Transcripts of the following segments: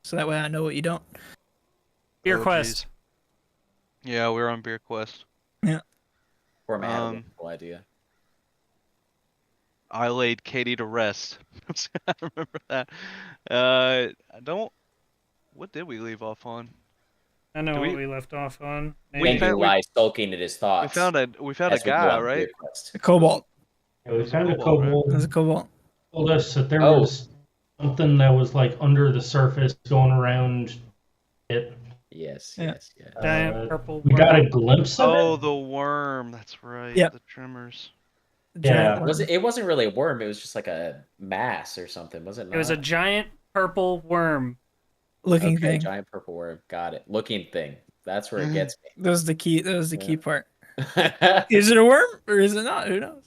so that way I know what you don't. Beer Oh, quest. geez. Yeah, we're on beer quest. Yeah. Or man, had a wonderful idea. I laid Katie to rest. I remember that. I don't. What did we leave off on? I know Do what we- we left off on. We Gengu found- lies sulking at his thoughts. We found a as we go guy, on right? beer quest. A cobalt. Yeah, we There's a found a cobalt, right? cobalt. There's a cobalt. Told us that there Oh. was something that was like under the surface going around it. Yes, Yeah. yes, yes. Giant purple We got a worm. glimpse of Oh, it. the worm. That's right. Yep. The trimmers. Yeah. Giant It wasn't really a worm. It was just like a mass or something, was it not? It was a giant purple worm. looking okay, thing. giant purple worm. Got it. Looking thing. That's where it gets That was the key. That was the key Yeah. part. me. Is it a worm or is it not? Who knows?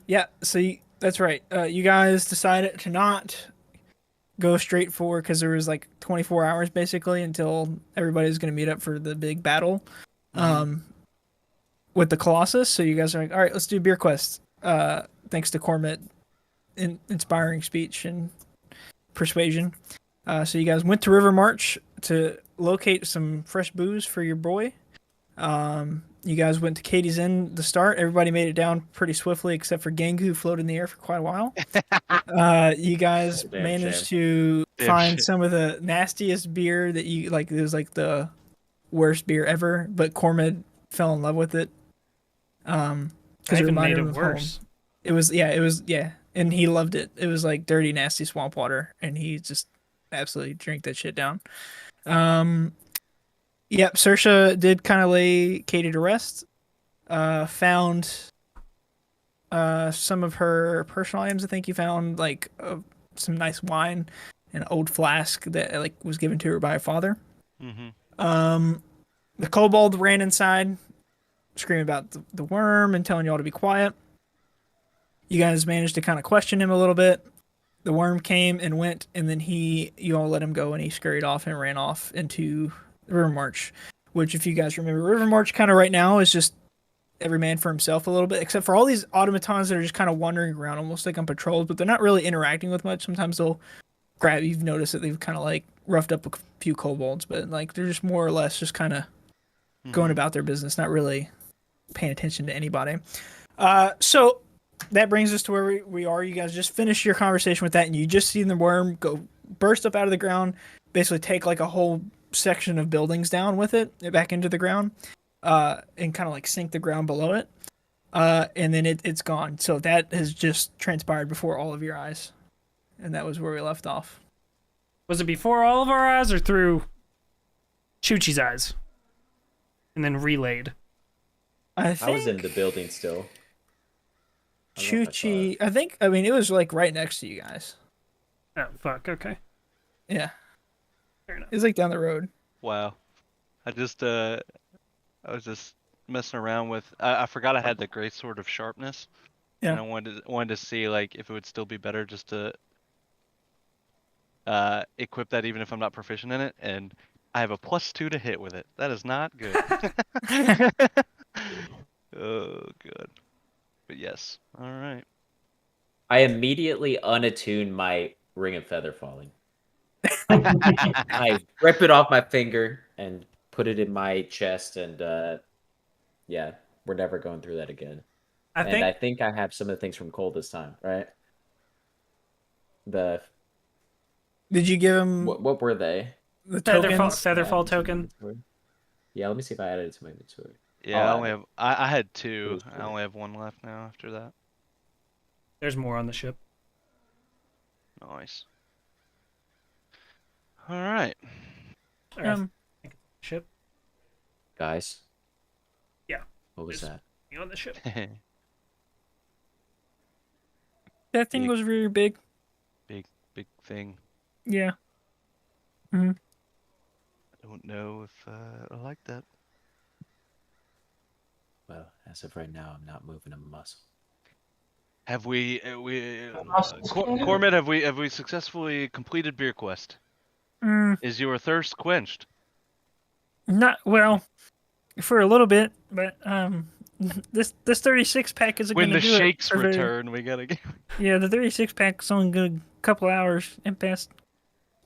Yeah. So that's right. You guys decided to not go straight for because there was like 24 hours basically until everybody was going to meet up for the big battle, with the Colossus. So you guys are like, all right, let's do beer quest. Thanks to Cormit, inspiring speech and persuasion. So you guys went to River March to locate some fresh booze for your boy. You guys went to Katie's Inn to start. Everybody made it down pretty swiftly except for Gengu, who floated in the air for quite a while. You guys Damn managed shame. to Damn find shit. some of the nastiest beer that you like. It was like the worst beer ever, but Cormid fell in love with it. I Because even made it worse. It was and he loved it. It was like dirty, nasty swamp water, and he just absolutely drank that shit down. Yep, Saoirse did kind of lay Katie to rest. Found some of her personal items. I think you found like some nice wine, an old flask that like was given to her by her father. Mm-hmm. The kobold ran inside, screaming about the worm and telling y'all to be quiet. You guys managed to kind of question him a little bit. The worm came and went, and then you all let him go, and he scurried off and ran off into River March, which, if you guys remember, River March kind of right now is just every man for himself a little bit, except for all these automatons that are just kind of wandering around, almost like on patrols, but they're not really interacting with much. Sometimes they'll grab. You've noticed that they've kind of like roughed up a few kobolds, but like they're just more or less just kind of going about their business, not really paying attention to anybody. So that brings us to where we are. You guys just finished your conversation with that, and you just see the worm go burst up out of the ground, basically take like a whole section of buildings down with it back into the ground, and kind of like sink the ground below it. And then it's gone. So that has just transpired before all of your eyes, and that was where we left off. Was it before all of our eyes or through Chuchi's eyes? And then relayed. I I was in think the building still. I don't know if I saw Chuchi. I mean, it was like right next to you guys. Oh, fuck, okay. Yeah, Fair enough. it was like down the road. Wow. I was just messing around with. I forgot I had the great sword of sharpness. Yeah. And I wanted to see like if it would still be better just to equip that even if I'm not proficient in it, and I have a +2 to hit with it. That is not good. Oh, good. But yes. All right. I immediately unattune my ring of feather falling. I rip it off my finger and put it in my chest, and yeah, we're never going through that again. I I think think I have some of the things from Cole this time, right? Did you give him What were they? the Featherfall, tokens? Featherfall Add to my token. inventory? Yeah, let me see if I added it to my inventory. Yeah, Oh, I only have. I had 2. Please I do. only have 1 left now after that. There's more on the ship. Nice. All right. Or I think it's on the ship. Guys. Yeah. What was Just- that? You on the ship? That thing Big. was really big. Big thing. Yeah. I don't know if I like that. Well, as of right now, I'm not moving a muscle. Have we Muscles can do. Cormid, have we successfully completed beer quest? Mm, Is your thirst quenched? not well for a little bit, but this 36 pack isn't When going the to do shakes it. return, we gotta get. Yeah, the 36 pack is only going to couple hours and passed.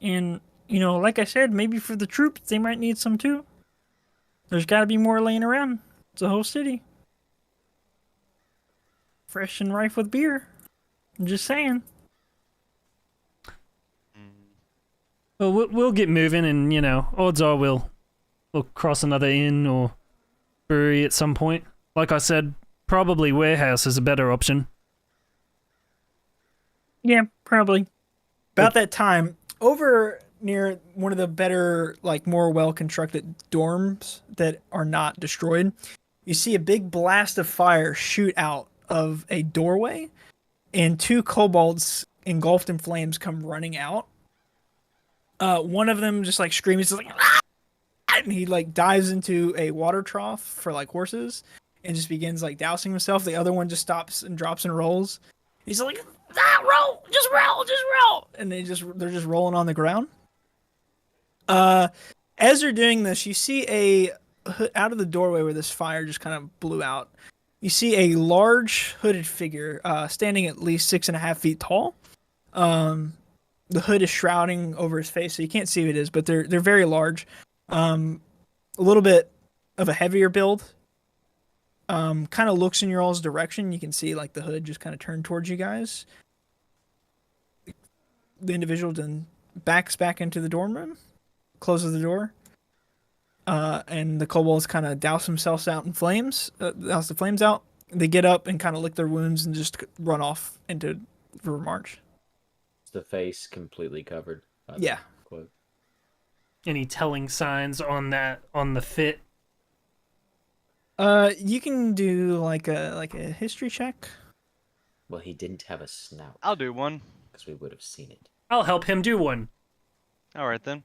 And, you know, like I said, maybe for the troops, they might need some too. There's got to be more laying around. It's a whole city. Fresh and rife with beer. I'm just saying. Well, we'll get moving, and you know, odds are we'll cross another inn or brewery at some point. Like I said, probably warehouse is a better option. Yeah, probably. About that time, over near one of the better, like more well-constructed dorms that are not destroyed, you see a big blast of fire shoot out of a doorway, and two kobolds engulfed in flames come running out. One of them just like screams, just like, "Ah!" And he like dives into a water trough for like horses, and just begins like dousing himself. The other one just stops and drops and rolls. He's like, roll, just roll, just roll, and they're just rolling on the ground. As they're doing this, you see out of the doorway where this fire just kind of blew out. You see a large hooded figure, standing at least 6.5 feet tall. The hood is shrouding over his face, so you can't see who it is, but they're very large. A little bit of a heavier build. Kind of looks in your all's direction. You can see like the hood just kind of turned towards you guys. The individual then backs back into the dorm room, closes the door, and the kobolds kind of douse themselves out in flames, douse the flames out. They get up and kind of lick their wounds and just run off into river march. The face completely covered. By Yeah. The quote. Any telling signs on the fit? You can do like a history check. Well, he didn't have a snout. I'll do one. Because we would have seen it. I'll help him do one. All right then.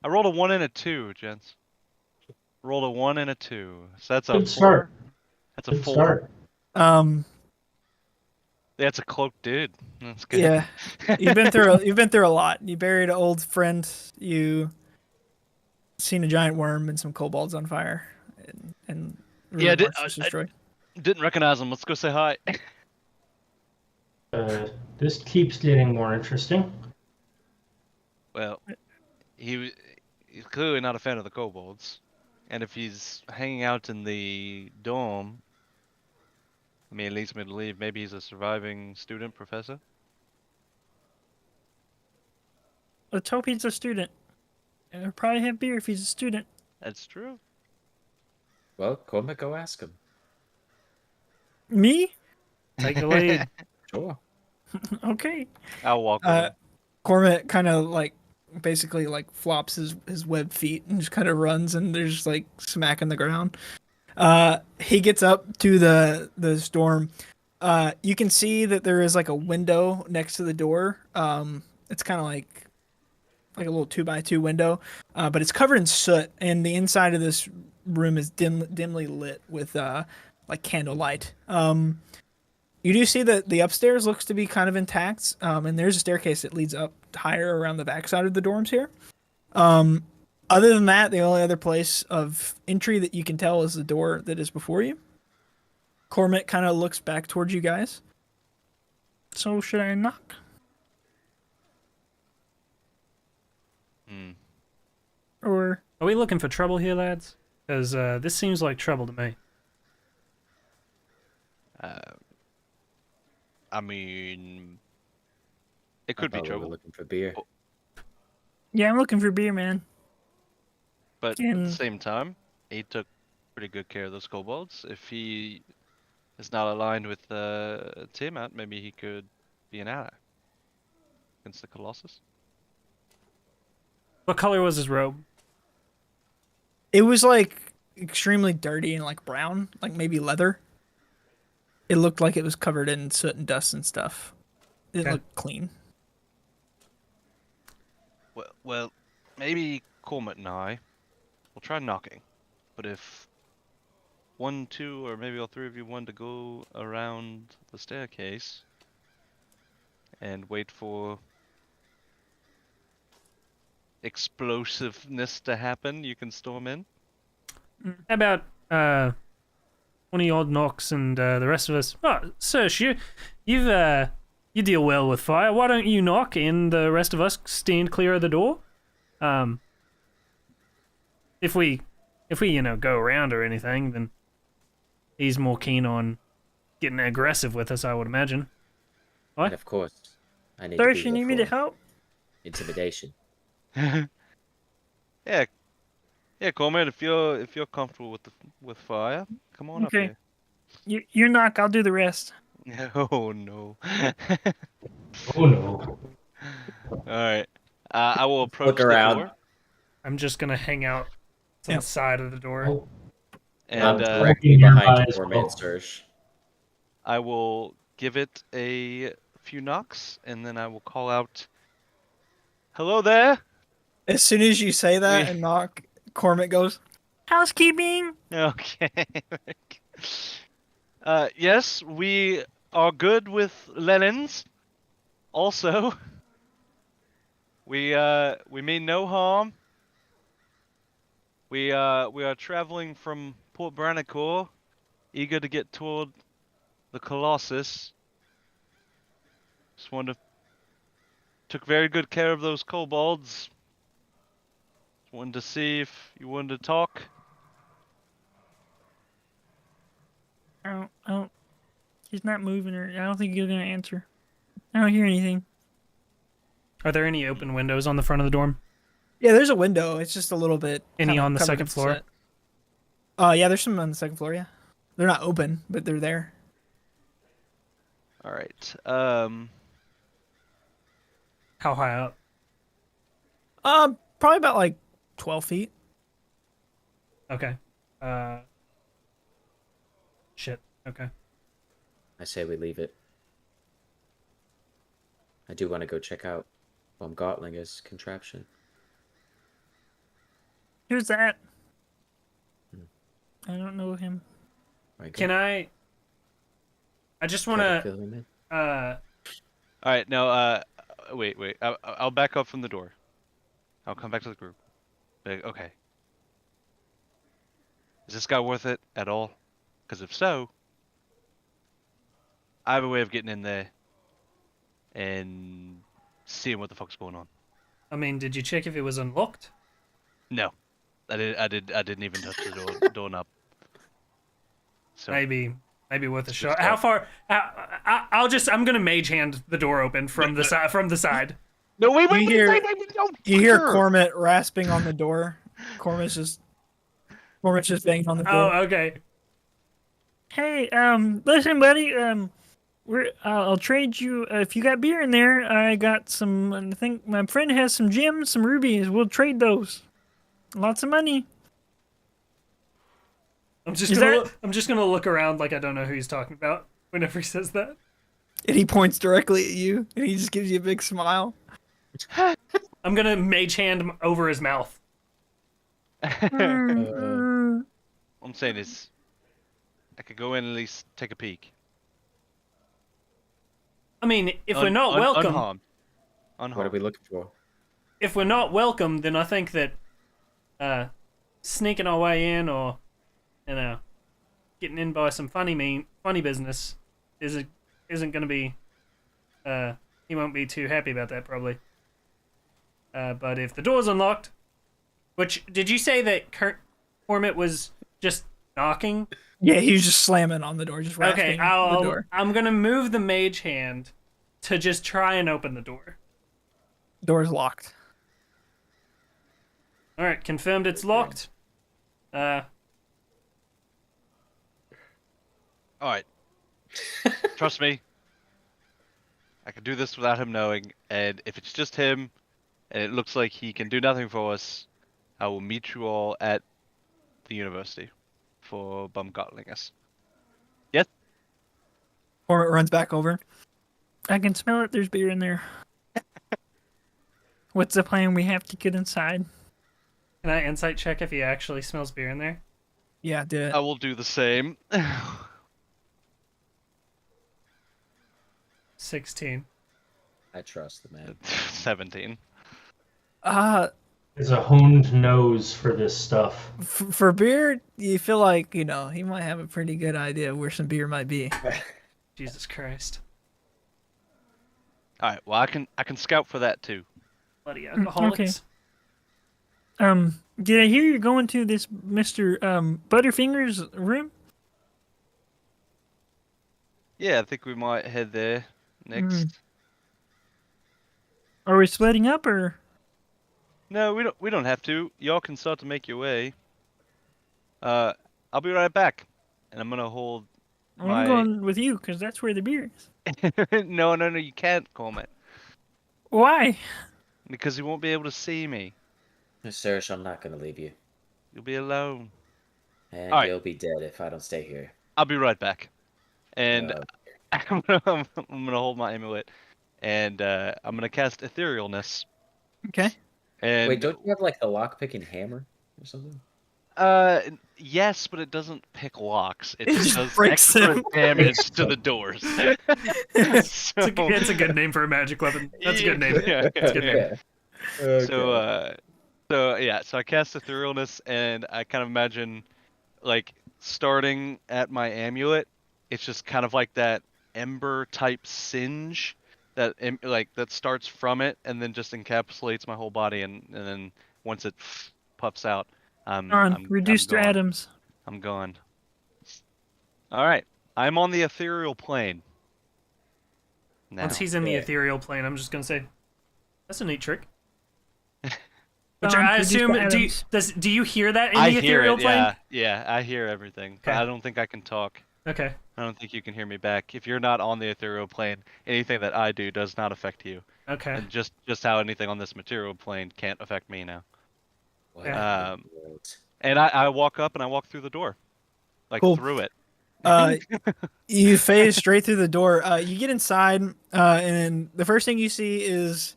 I rolled a 1 and a 2, gents. Rolled a 1 and a 2, so that's a Good 4. start. That's a Good 4. start. That's a cloaked dude. That's good. Yeah, you've been through a lot. You buried an old friend. You seen a giant worm and some kobolds on fire, and Yeah, River March was destroyed. Didn't recognize him. Let's go say hi. This keeps getting more interesting. Well, he's clearly not a fan of the kobolds, and if he's hanging out in the dome, I mean, it leads me to believe maybe he's a surviving student professor. Let's hope he's a student. And he'll probably have beer if he's a student. That's true. Well, Cormac, go ask him. Me? Take the lead. Sure. Okay. I'll walk with him. Cormac kind of like basically like flops his webbed feet and just kind of runs, and there's just like smacking the ground. He gets up to the storm. You can see that there is like a window next to the door. It's kind of like a little 2x2 window, but it's covered in soot, and the inside of this room is dimly lit with like candlelight. You do see that the upstairs looks to be kind of intact, and there's a staircase that leads up higher around the backside of the dorms here. Other than that, the only other place of entry that you can tell is the door that is before you. Cormac kind of looks back towards you guys. So should I knock? Or Are we looking for trouble here, lads? Because this seems like trouble to me. I mean, it could be We were trouble, looking for beer. yeah, I'm looking for beer, man. but at And- the same time, he took pretty good care of those kobolds. If he is not aligned with Tiamat, maybe he could be an ally against the Colossus. What color was his robe? It was like extremely dirty and like brown, like maybe leather. It looked like it was covered in soot and dust and stuff. It didn't Okay. look clean. Well, maybe Cormac and I will try knocking, but if 1, 2, or maybe all 3 of you want to go around the staircase and wait for explosiveness to happen, you can storm in. How about 20 odd knocks, and the rest of us. Oh, Serge, you deal well with fire. Why don't you knock, and the rest of us stand clear of the door? If we go around or anything, then he's more keen on getting aggressive with us, I would imagine. What? And of course, I need Sir, to be you here need me to for help? intimidation. Yeah, yeah, Cormac. If you're comfortable with fire, come on Okay. up You knock, I'll do the rest. here. Oh no. Oh no. All right. I will approach Look the around. door I'm just gonna hang out on Yeah. the side of the door. Oh, and I'm uh, directly nearby behind you, as Cormac well. and Serge. I will give it a few knocks, and then I will call out, "Hello there." As soon as you say that and knock, Cormac goes, housekeeping. Okay. Yes, we are good with linens. Also, we mean no harm. We are traveling from Port Branicore, eager to get toward the Colossus. Just took very good care of those kobolds. Just wanted to see if you wanted to talk. I don't, he's not moving, or I don't think he's gonna answer. I don't hear anything. Are there any open windows on the front of the dorm? Yeah, there's a window. It's just a little bit. Any kinda on the covered second with floor? soot. Yeah, there's some on the second floor. Yeah, they're not open, but they're there. All right. How high up? Probably about like 12 feet. Okay. Shit. Okay. I say we leave it. I do want to go check out Baumgartlinger's contraption. Who's that? I don't know him. Can I just want Try to to fill him in? All right. Now, wait. I'll back up from the door. I'll come back to the group. Like, okay. Is this guy worth it at all? Because if so, I have a way of getting in there and seeing what the fuck's going on. I mean, did you check if it was unlocked? No, I didn't even touch the doorknob. So Maybe worth a It's shot. just How far? I'm gonna mage hand the door open from the side. From the side. no, wait, You hear- wait, don't You hear fucker! Cormac rasping on the door. Cormac's just banging on the door. Oh, okay. Hey, listen, buddy. I'll trade you if you got beer in there. I got some. I think my friend has some gems, some rubies. We'll trade those. Lots of money. I'm just Is gonna look around like I don't know who he's talking about whenever he says that. And he points directly at you, and he just gives you a big smile. I'm gonna mage hand over his mouth. What I'm saying is, I could go in and at least take a peek. I mean, if we're not welcome, Unharmed. What are we looking for? if we're not welcome, then I think that sneaking our way in, or getting in by some funny business isn't gonna be. He won't be too happy about that probably. But if the door's unlocked, which did you say that Cormac was just knocking? Yeah, he was just slamming on the door, just rasping Okay, on the door. I'm gonna move the mage hand to just try and open the door. Door's locked. All right, confirmed it's locked. All right. Trust me. I can do this without him knowing, and if it's just him, and it looks like he can do nothing for us, I will meet you all at the university for Baumgartlingus. Yes? Cormac runs back over. I can smell it. There's beer in there. What's the plan? We have to get inside. Can I insight check if he actually smells beer in there? Yeah, do it. I will do the same. 16. I trust the man. 17. It's a honed nose for this stuff. For beer, you feel like he might have a pretty good idea where some beer might be. Jesus Christ. All right. Well, I can scout for that too. Bloody Okay. alcoholics. Did I hear you're going to this Mr. Butterfinger's room? Yeah, I think we might head there next. Are we splitting up or? No, we don't. We don't have to. Y'all can start to make your way. I'll be right back, and I'm gonna hold I'm my. going with you because that's where the beer is. No, no, no. You can't, Coleman, Why? because you won't be able to see me. Serge, I'm not gonna leave you. You'll be alone. And All right. you'll be dead if I don't stay here. I'll be right back, and Uh, I'm gonna hold my amulet, and I'm gonna cast etherealness. Okay. And wait, don't you have like the lock-picking hammer or something? yes, but it doesn't pick locks. It It just just does breaks extra them. damage to the doors. So, It's a good name for a magic weapon. That's a good name. Yeah, That's a good name. Yeah. Okay. So I cast etherealness, and I kind of imagine like starting at my amulet. It's just kind of like that ember type singe that starts from it and then just encapsulates my whole body, and then once it puffs out, Reduce their gone. atoms. I'm gone. All right, I'm on the ethereal plane. Now. Once he's in the Yeah. ethereal plane, I'm just gonna say, that's a neat trick. Which Don, I reduce assume, the do you, atoms. do you hear that in I the hear ethereal it. plane? Yeah, I hear everything. But Okay. I don't think I can talk. Okay. I don't think you can hear me back. If you're not on the ethereal plane, anything that I do does not affect you. Okay. And just how anything on this material plane can't affect me now. What Yeah. in the world? And I walk up and I walk through the door, like Cool. through it. You phase straight through the door. You get inside, and the first thing you see is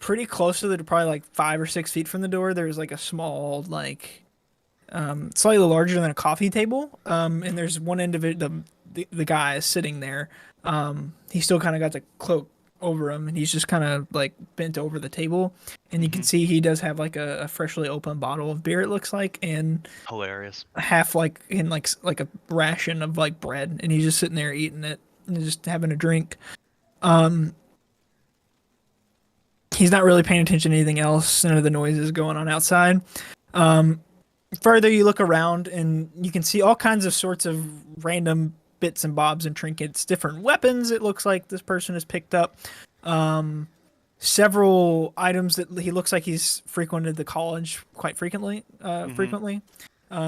pretty close to probably like 5 or 6 feet from the door. There's like a small, like, slightly larger than a coffee table. And there's one individual. The guy is sitting there. He still kind of got the cloak over him, and he's just kind of like bent over the table. And you can see he does have like a freshly opened bottle of beer. It looks like, and Hilarious. half like in like a ration of like bread, and he's just sitting there eating it and just having a drink. He's not really paying attention to anything else. None of the noises going on outside. Further, you look around and you can see all kinds of sorts of random bits and bobs and trinkets, different weapons. It looks like this person has picked up. Several items that he looks like he's frequented the college quite frequently.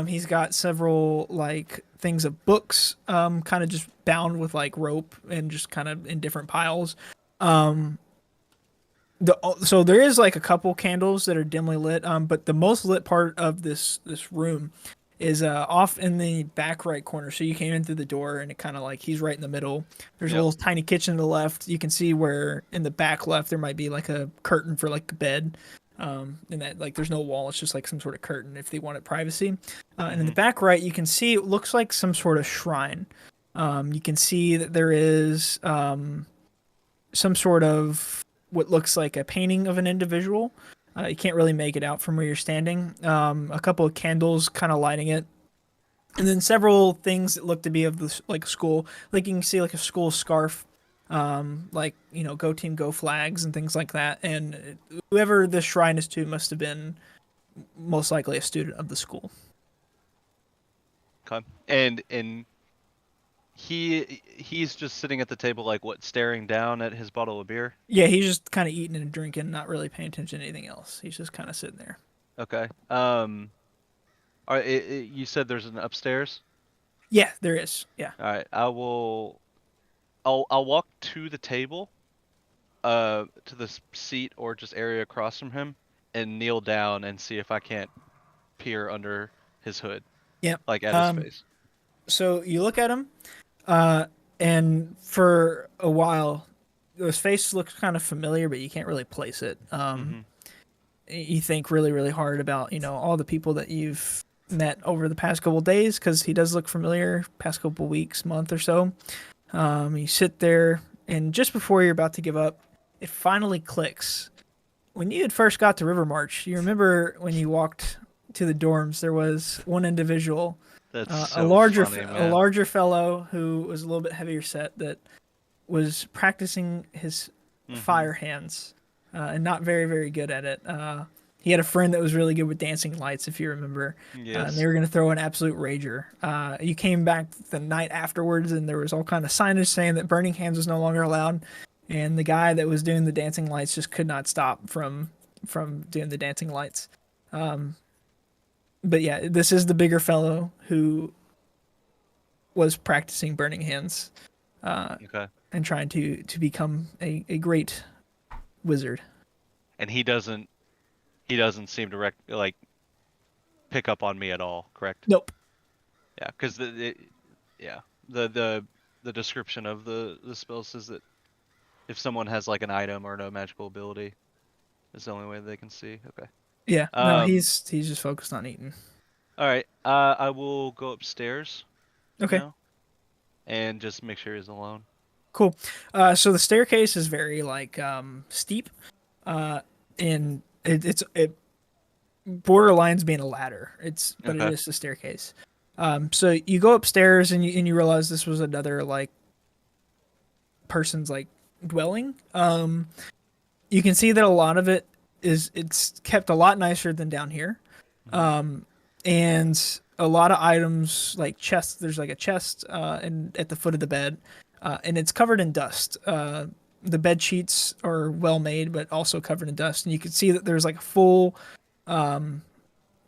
He's got several like things of books, kind of just bound with like rope and just kind of in different piles. So there is like a couple candles that are dimly lit, but the most lit part of this room is off in the back right corner. So you came in through the door, and it kind of like he's right in the middle. There's a little tiny kitchen to the left. You can see where in the back left there might be like a curtain for like a bed, and that like there's no wall. It's just like some sort of curtain if they wanted privacy. And in the back right, you can see it looks like some sort of shrine. You can see that there is some sort of what looks like a painting of an individual. You can't really make it out from where you're standing. A couple of candles kind of lighting it. And then several things that look to be of the like school. Like you can see like a school scarf, like, go team, go flags and things like that. And whoever this shrine is to must have been most likely a student of the school. Okay. And he's just sitting at the table, like what, staring down at his bottle of beer. Yeah, he's just kind of eating and drinking, not really paying attention to anything else. He's just kind of sitting there. Okay. You said there's an upstairs. Yeah, there is. Yeah. All right. I'll walk to the table, to the seat or just area across from him, and kneel down and see if I can't peer under his hood. Yeah. Like at his face. So you look at him, and for a while, his face looks kind of familiar, but you can't really place it. You think really, really hard about all the people that you've met over the past couple of days, because he does look familiar. Past couple of weeks, month or so. You sit there, and just before you're about to give up, it finally clicks. when you had first got to River March, you remember when you walked to the dorms, there was one individual, That's so funny, a man. larger fellow who was a little bit heavier set that was practicing his Mm-hmm. fire hands, and not very, very good at it. He had a friend that was really good with dancing lights, if you remember, and they Yes. were going to throw an absolute rager. You came back the night afterwards, and there was all kind of signage saying that burning hands was no longer allowed, and the guy that was doing the dancing lights just could not stop from doing the dancing lights. But yeah, this is the bigger fellow who was practicing burning hands Okay. and trying to become a great wizard. And he doesn't seem to like pick up on me at all, correct? Nope. Yeah, because yeah, the description of the spell says that if someone has like an item or no magical ability, it's the only way they can see. Okay. Yeah. No, Um. he's just focused on eating. All right. I will go upstairs Okay. now and just make sure he's alone. Cool. So the staircase is very like steep, and it borderlines being a ladder. But it Okay. is a staircase. So you go upstairs and you realize this was another like person's like dwelling. You can see that a lot of it's kept a lot nicer than down here. Mhm. And a lot of items like chests. There's like a chest and at the foot of the bed, and it's covered in dust. The bed sheets are well made, but also covered in dust. And you can see that there's like a full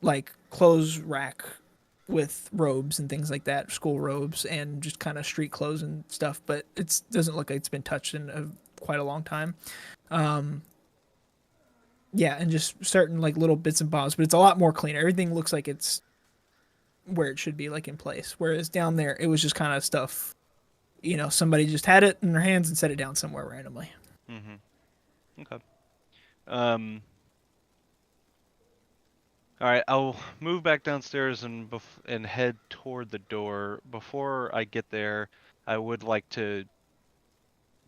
like clothes rack with robes and things like that, school robes and just kind of street clothes and stuff. But it doesn't look like it's been touched in quite a long time. Yeah, and just certain like little bits and bobs, but it's a lot more clean. Everything looks like it's where it should be, like in place. Whereas down there, it was just kind of stuff. Somebody just had it in their hands and set it down somewhere randomly. Mhm. Okay. Um. All right. I'll move back downstairs and head toward the door. Before I get there, I would like to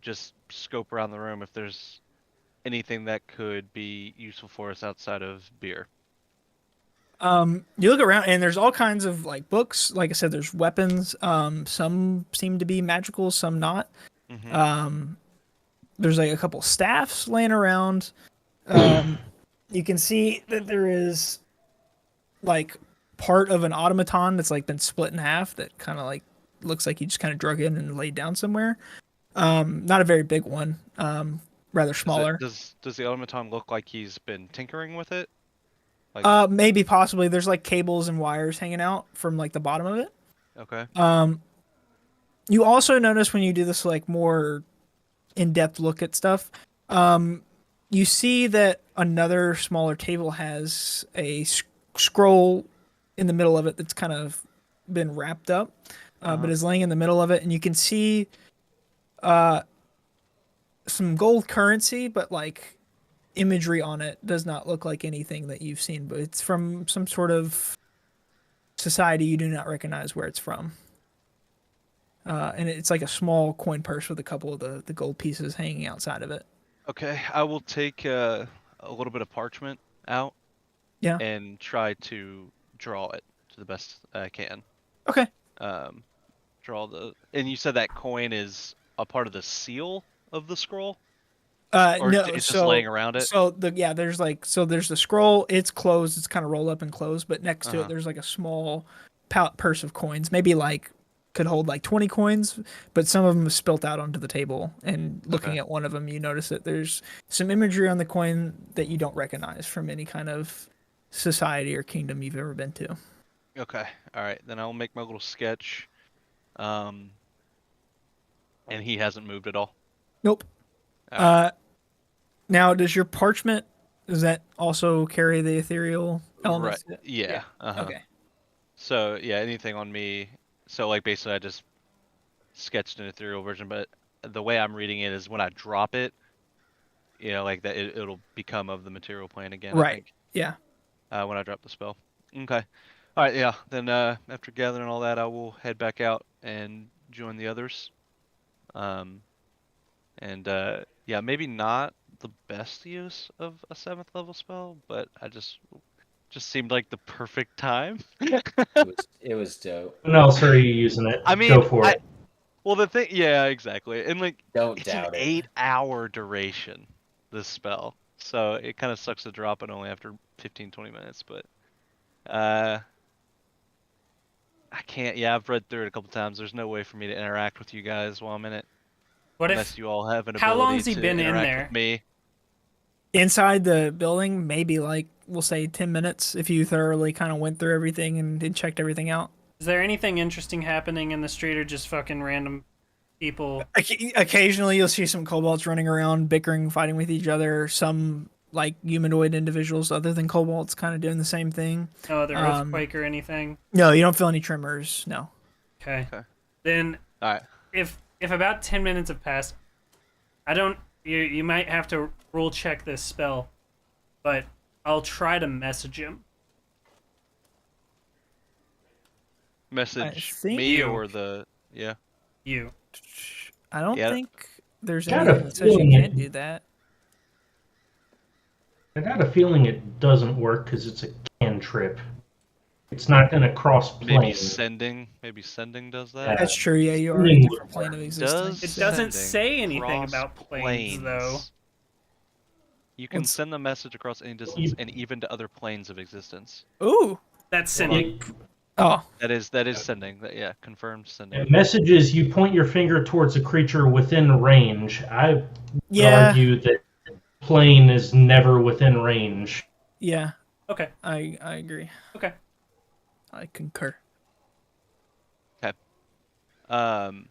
just scope around the room if there's anything that could be useful for us outside of beer. You look around and there's all kinds of like books. Like I said, there's weapons. Some seem to be magical, some not. Mm-hmm. Um, there's like a couple staffs laying around. Um, you can see that there is like part of an automaton that's like been split in half that kind of like looks like you just kind of drug in and laid down somewhere. Not a very big one. Rather Does it smaller. does the automaton look like he's been tinkering with it? Like, Maybe possibly there's like cables and wires hanging out from like the bottom of it. okay. You also notice when you do this like more in-depth look at stuff, you see that another smaller table has a scroll in the middle of it that's kind of been wrapped up, but Uh-huh. is laying in the middle of it, and you can see some gold currency, but like imagery on it does not look like anything that you've seen, but it's from some sort of society you do not recognize where it's from. And it's like a small coin purse with a couple of the gold pieces hanging outside of it. Okay, I will take a little bit of parchment out Yeah. and try to draw it to the best I can. Okay. Um, and you said that coin is a part of the seal of the scroll, or No. it's just laying around it? There's the scroll. It's closed. It's kind of rolled up and closed. But next to it, Uh-huh. there's like a small purse of coins. Maybe like could hold like 20 coins, but some of them is spilt out onto the table. And looking Okay. at one of them, you notice that there's some imagery on the coin that you don't recognize from any kind of society or kingdom you've ever been to. Okay. All right. Then I'll make my little sketch. Um, and he hasn't moved at all. Nope. All right. Now, does that also carry the ethereal Right. elements? Yeah. Yeah. Uh-huh. Okay. So yeah, anything on me. So like basically I just sketched an ethereal version, but the way I'm reading it is when I drop it, like that it'll become of the material plane again, I Right. think. Yeah. When I drop the spell. Okay. All right, yeah. Then after gathering all that, I will head back out and join the others. Um and yeah, maybe not the best use of a 7th level spell, but I just seemed like the perfect time. It was dope. When else are you using it? I mean, Go for it. well, the thing, yeah, exactly, and like Don't it's an doubt it. 8-hour duration, this spell, so it kind of sucks to drop it only after 15-20 minutes, but I can't. Yeah, I've read through it a couple times. There's no way for me to interact with you guys while I'm in it, What unless if? you all have an How ability long's he to been in interact there? with me. Inside the building, maybe like we'll say 10 minutes if you thoroughly kind of went through everything and checked everything out. Is there anything interesting happening in the street, or just fucking random people? Occasionally, you'll see some kobolds running around, bickering, fighting with each other. Some like humanoid individuals, other than kobolds, kind of doing the same thing. No other earthquake or anything? No, you don't feel any tremors. No. Okay. Okay. Then All right. if about 10 minutes have passed, I don't. You might have to rule check this spell, but I'll try to message him. Message think me you- or the yeah. You. I don't Yeah. think there's Got a anything that says you feeling can't it- do that. I got a feeling it doesn't work because it's a cantrip. It's not going to cross Maybe planes. sending. Maybe sending does that. Yeah. That's true. Yeah, you are in a Sending different would plane of work. existence. It Does doesn't sending say anything cross about planes, though. You can What's- send the message across any distance and even to other planes of existence. Ooh. That's sending. Oh. That is sending. Yeah, confirmed sending. And messages, you point your finger towards a creature within range. I would Yeah. argue that plane is never within range. Yeah. Okay. I agree. Okay. I concur. Um.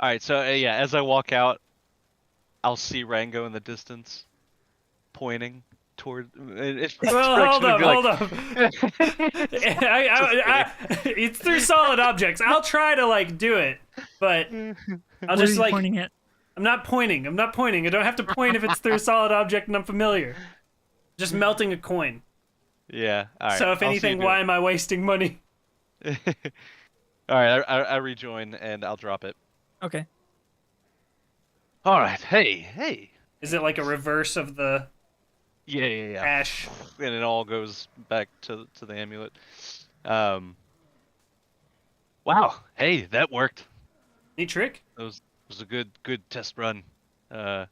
All right. So yeah, as I walk out, I'll see Rango in the distance, pointing toward. Well, hold up. It's through solid objects. I'll try to like do it, but I'll What are just you like. pointing at? I'm not pointing. I don't have to point if it's through a solid object and I'm familiar. Just melting a coin. Yeah. All right. So if I'll see anything, you why am I wasting money? do it. All right. I rejoin and I'll drop it. Okay. All right. Hey. Is it like a reverse of the Yeah. ash? And it all goes back to the amulet. Wow. Hey, that worked. Neat trick. That was a good test run. All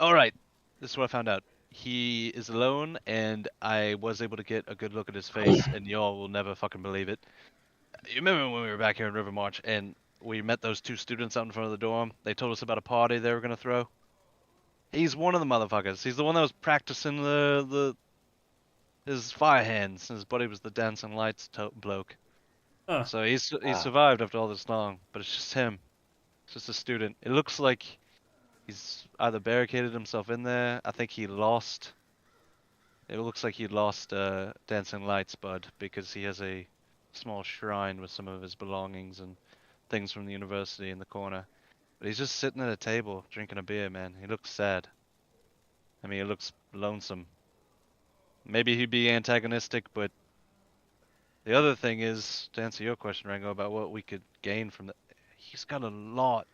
right. This is what I found out. He is alone, and I was able to get a good look at his face, and y'all will never fucking believe it. You remember when we were back here in River March, and we met those 2 students out in front of the dorm? They told us about a party they were gonna throw. He's one of the motherfuckers. He's the one that was practicing his fire hands. His buddy was the dancing lights bloke. Huh. So he survived after all this long, but it's just him. It's just a student. It looks like he's either barricaded himself in there. I think he lost. It looks like he lost Dancing Lights Bud because he has a small shrine with some of his belongings and things from the university in the corner. But he's just sitting at a table drinking a beer, man. He looks sad. I mean, he looks lonesome. Maybe he'd be antagonistic, but the other thing is, to answer your question, Rango, about what we could gain from he's got a lot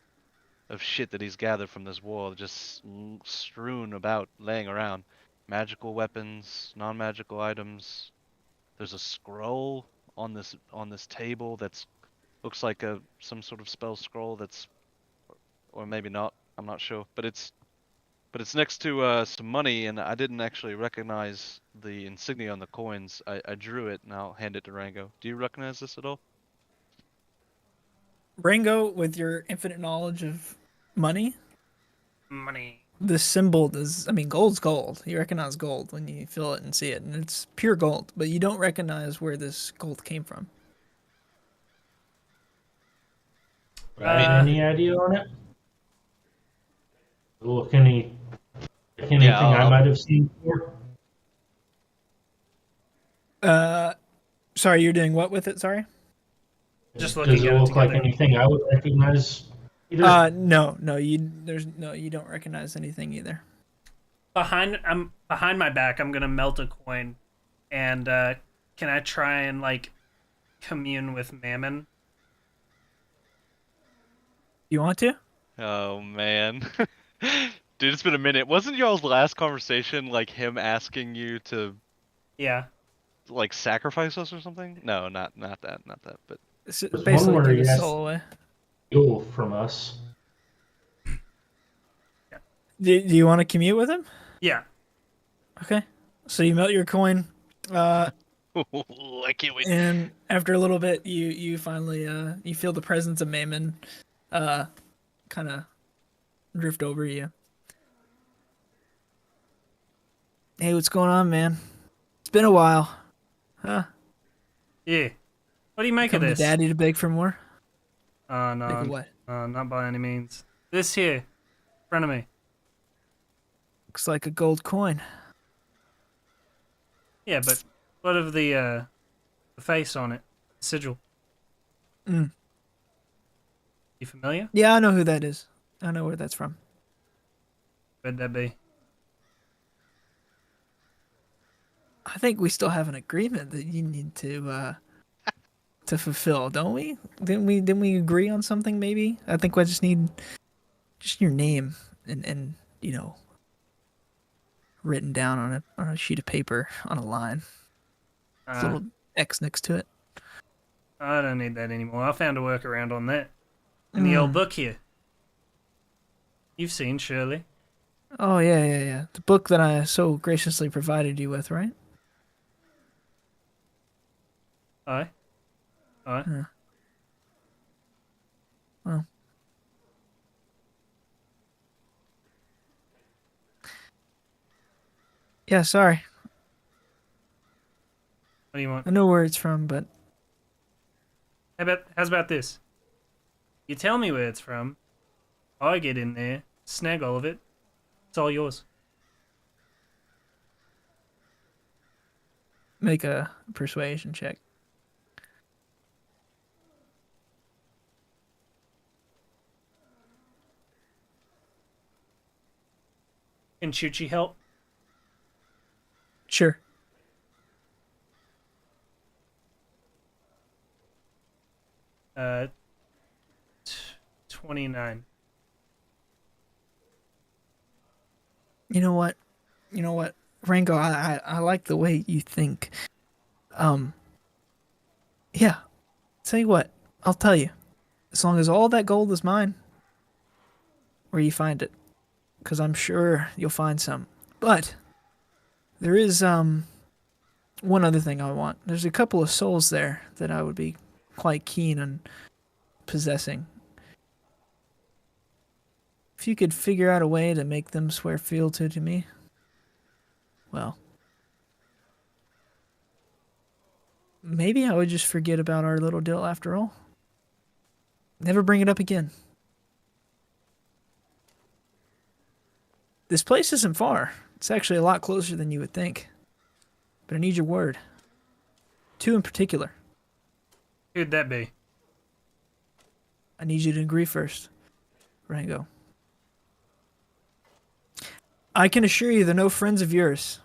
of shit that he's gathered from this war, just strewn about, laying around. Magical weapons, non-magical items. There's a scroll on this table that's looks like some sort of spell scroll that's, or maybe not. I'm not sure, but it's next to some money, and I didn't actually recognize the insignia on the coins. I drew it, and I'll hand it to Rango. Do you recognize this at all? Rango, with your infinite knowledge of money, Money. the symbol does. I mean, gold's gold. You recognize gold when you feel it and see it, and it's pure gold. But you don't recognize where this gold came from. Any idea on it? Look, anything I I'll- might have seen before? Sorry, you're doing what with it? Sorry. Just Does looking it at it look like together. anything I would recognize? Either? No, you don't recognize anything either. Behind my back, I'm gonna melt a coin, and can I try and like commune with Mammon? You want to? Oh man. Dude, it's been a minute. Wasn't y'all's last conversation like him asking you to Yeah. like sacrifice us or something? No, not that, not that. But There's one Basically, where give he his asked soul away. fuel from us. Do you want to commute with him? Yeah. Okay. So you melt your coin, I can't wait. and after a little bit, you finally you feel the presence of Mammon, kind of drift over you. Hey, what's going on, man? It's been a while. Huh? Yeah. What do you make Come of to this? daddy to beg for more? No, Beg of what? not by any means. This here, in front of me. Looks like a gold coin. Yeah, but what of the face on it? Sigil. Mm. You familiar? Yeah, I know who that is. I know where that's from. Where'd that be? I think we still have an agreement that you need to fulfill, don't we? Didn't we agree on something? Maybe. I think I just need just your name and written down on a sheet of paper on a line. A Uh, little X next to it. I don't need that anymore. I found a workaround on that. In the old book here. You've seen, surely. Oh yeah. The book that I so graciously provided you with, right? Aye. Aye. Yeah. Well. Yeah, sorry. What do you want? I know where it's from, but How's about this? You tell me where it's from. I get in there, snag all of it. It's all yours. make a persuasion check. Can Chuchi help? Sure. Uh, 29. You know what? Rango, I like the way you think. Yeah. Tell you what, I'll tell you. As long as all that gold is mine, where you find it. Because I'm sure you'll find some. But there is one other thing I want. There's a couple of souls there that I would be quite keen on possessing. If you could figure out a way to make them swear fealty to me, well, maybe I would just forget about our little deal after all. Never bring it up again. This place isn't far. It's actually a lot closer than you would think. But I need your word. Two in particular. Who'd that be? I need you to agree first, Rango. I can assure you they're no friends of yours.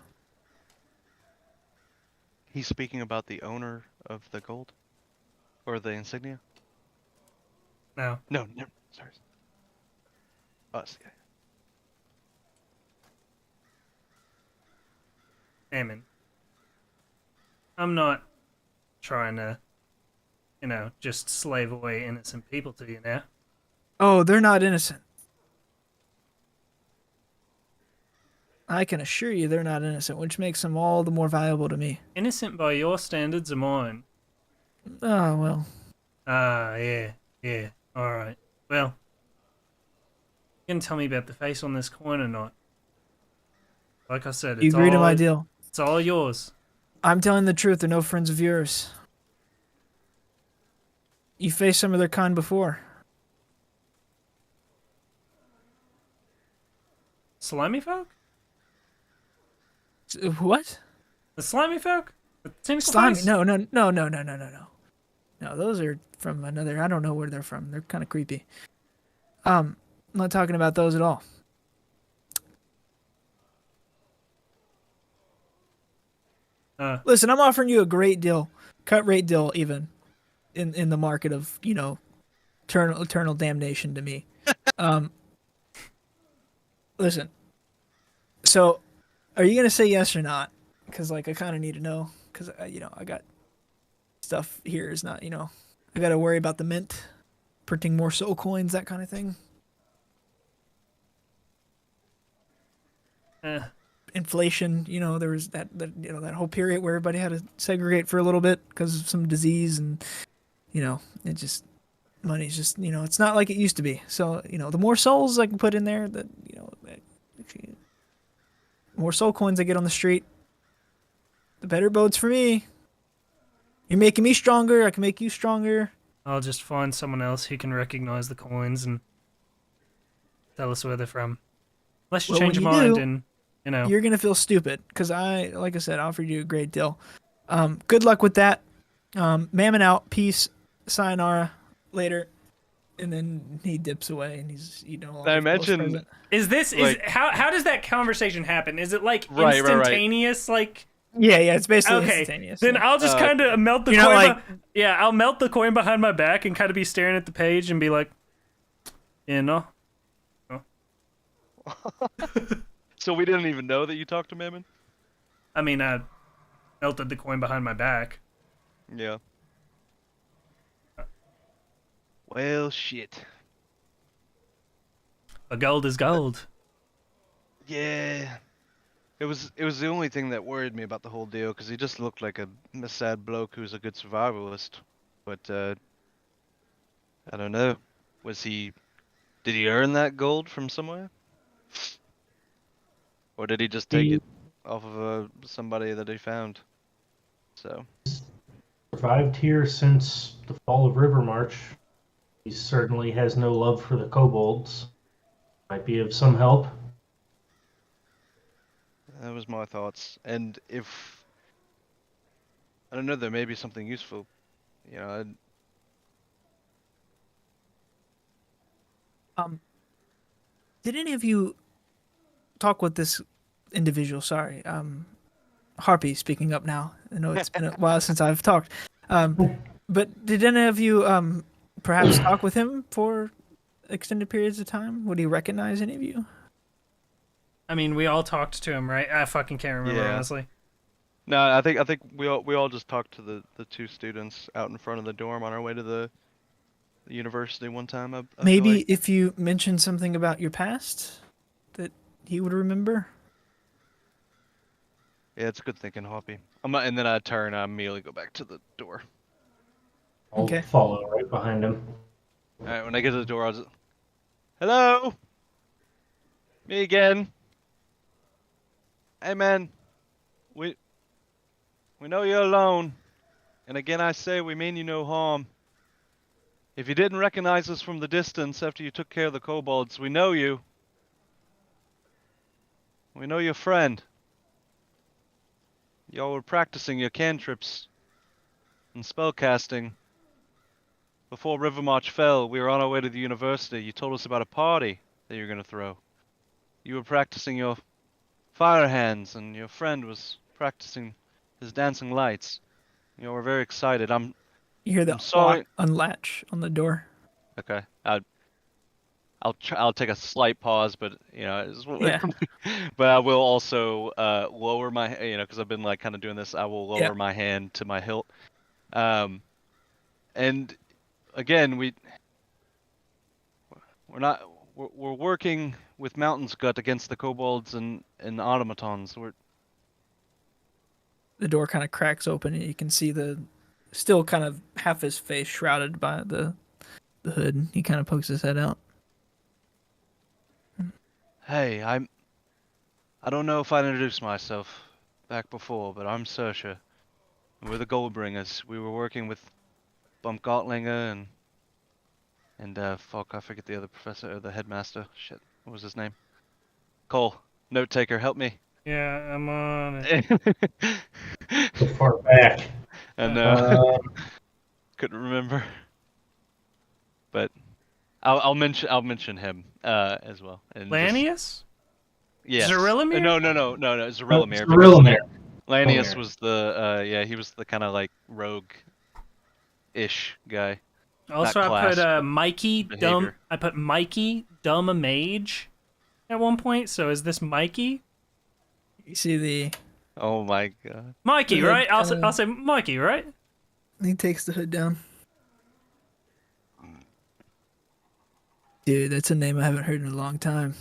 He's speaking about the owner of the gold? Or the insignia? No. No, never. Sorry. Us, yeah. Ammon. I'm not trying to, just slave away innocent people to you now. Oh, they're not innocent. I can assure you they're not innocent, which makes them all the more valuable to me. Innocent by your standards or mine? Oh, well. Ah, yeah. Alright. Well, you can tell me about the face on this coin or not? Like I said, You agree to my deal. It's all yours. I'm telling the truth, they're no friends of yours. You faced some of their kind before. Slimy folk? What? The slimy folk? The tentacle Slimy? face? No. No, those are from another. I don't know where they're from. They're kind of creepy. I'm not talking about those at all. Listen, I'm offering you a great deal, cut rate deal, even in the market of eternal damnation to me. Listen. So, are you gonna say yes or not? Because like I kind of need to know. Because I got stuff here is not I got to worry about the mint, printing more soul coins, that kind of thing. Eh, Inflation. There was that whole period where everybody had to segregate for a little bit because of some disease, and it just money's just it's not like it used to be. So the more souls I can put in there, the more soul coins I get on the street, the better bodes for me. You're making me stronger. I can make you stronger. I'll just find someone else who can recognize the coins and tell us where they're from. Unless you Well, change when your you mind do, and, you're gonna feel stupid because like I said, offered you a great deal. Good luck with that. Mammon out. Peace. Sayonara. Later. And then he dips away and he's no I longer feels imagine present. like how does that conversation happen? Is it like Right. instantaneous? Like, Yeah, it's basically okay, instantaneous. then yeah. I'll just kind of melt the You're coin. not I'll melt the coin behind my back and kind of be staring at the page and be like, you know, So we didn't even know that you talked to Mammon? I mean, I melted the coin behind my back. Yeah. Well, shit. But gold is gold. Yeah. It was the only thing that worried me about the whole deal, because he just looked like a sad bloke who's a good survivalist. But, I don't know. Did he earn that gold from somewhere? Or did he just take He it off of somebody that he found? So, survived here since the fall of Rivermarch. He certainly has no love for the kobolds. Might be of some help. that was my thoughts. And if, I don't know, there may be something useful. You know, Did any of you talk with this individual? Sorry, Harpy speaking up now. I know it's been a while since I've talked. But did any of you perhaps talk with him for extended periods of time? Would he recognize any of you? I mean, we all talked to him, right? I fucking can't remember, Yeah. honestly. No, I think we all just talked to the two students out in front of the dorm on our way to the university one time. I feel Maybe like. if you mentioned something about your past, that he would remember. Yeah, it's good thinking, Hoppy. And then I turn, I immediately go back to the door. I'll Okay. follow right behind him. All right, when I get to the door, I'll just, hello, me again. Hey, man, we know you're alone, and again I say we mean you no harm. If you didn't recognize us from the distance after you took care of the kobolds, we know you. We know your friend. Y'all were practicing your cantrips and spellcasting. Before Rivermarch fell, we were on our way to the university. You told us about a party that you were going to throw. You were practicing your fire hands, and your friend was practicing his dancing lights. You know, we're very excited. You hear the I'm sorry. lock unlatch on the door. Okay. I'll take a slight pause, but Yeah. but I will also lower my, because I've been like kind of doing this. I will lower Yeah. my hand to my hilt. And again, we're working with Mountain's Gut against the kobolds and automatons. The door kind of cracks open and you can see still kind of half his face shrouded by the hood. He kind of pokes his head out. Hey, I don't know if I introduced myself back before, but I'm Sersha. We're the Goldbringers. We were working with Bump Gotlinger and fuck, I forget the other professor or the headmaster. Shit, what was his name? Cole, note taker, help me. Yeah, I'm on it. So far back. And Uh, couldn't remember. But I'll mention him as well. And Lanius? yes. Zarilamir? No, Zarilamir. Zarilamir. Lanius was he was the kind of like rogue-ish guy. Also, Not I class, put but Mikey dumb. behavior. I put Mikey dumb a mage, at one point. So is this Mikey? You see the Oh my god. Mikey, The right? I'll hood, say Mikey, right? he takes the hood down. Dude, that's a name I haven't heard in a long time.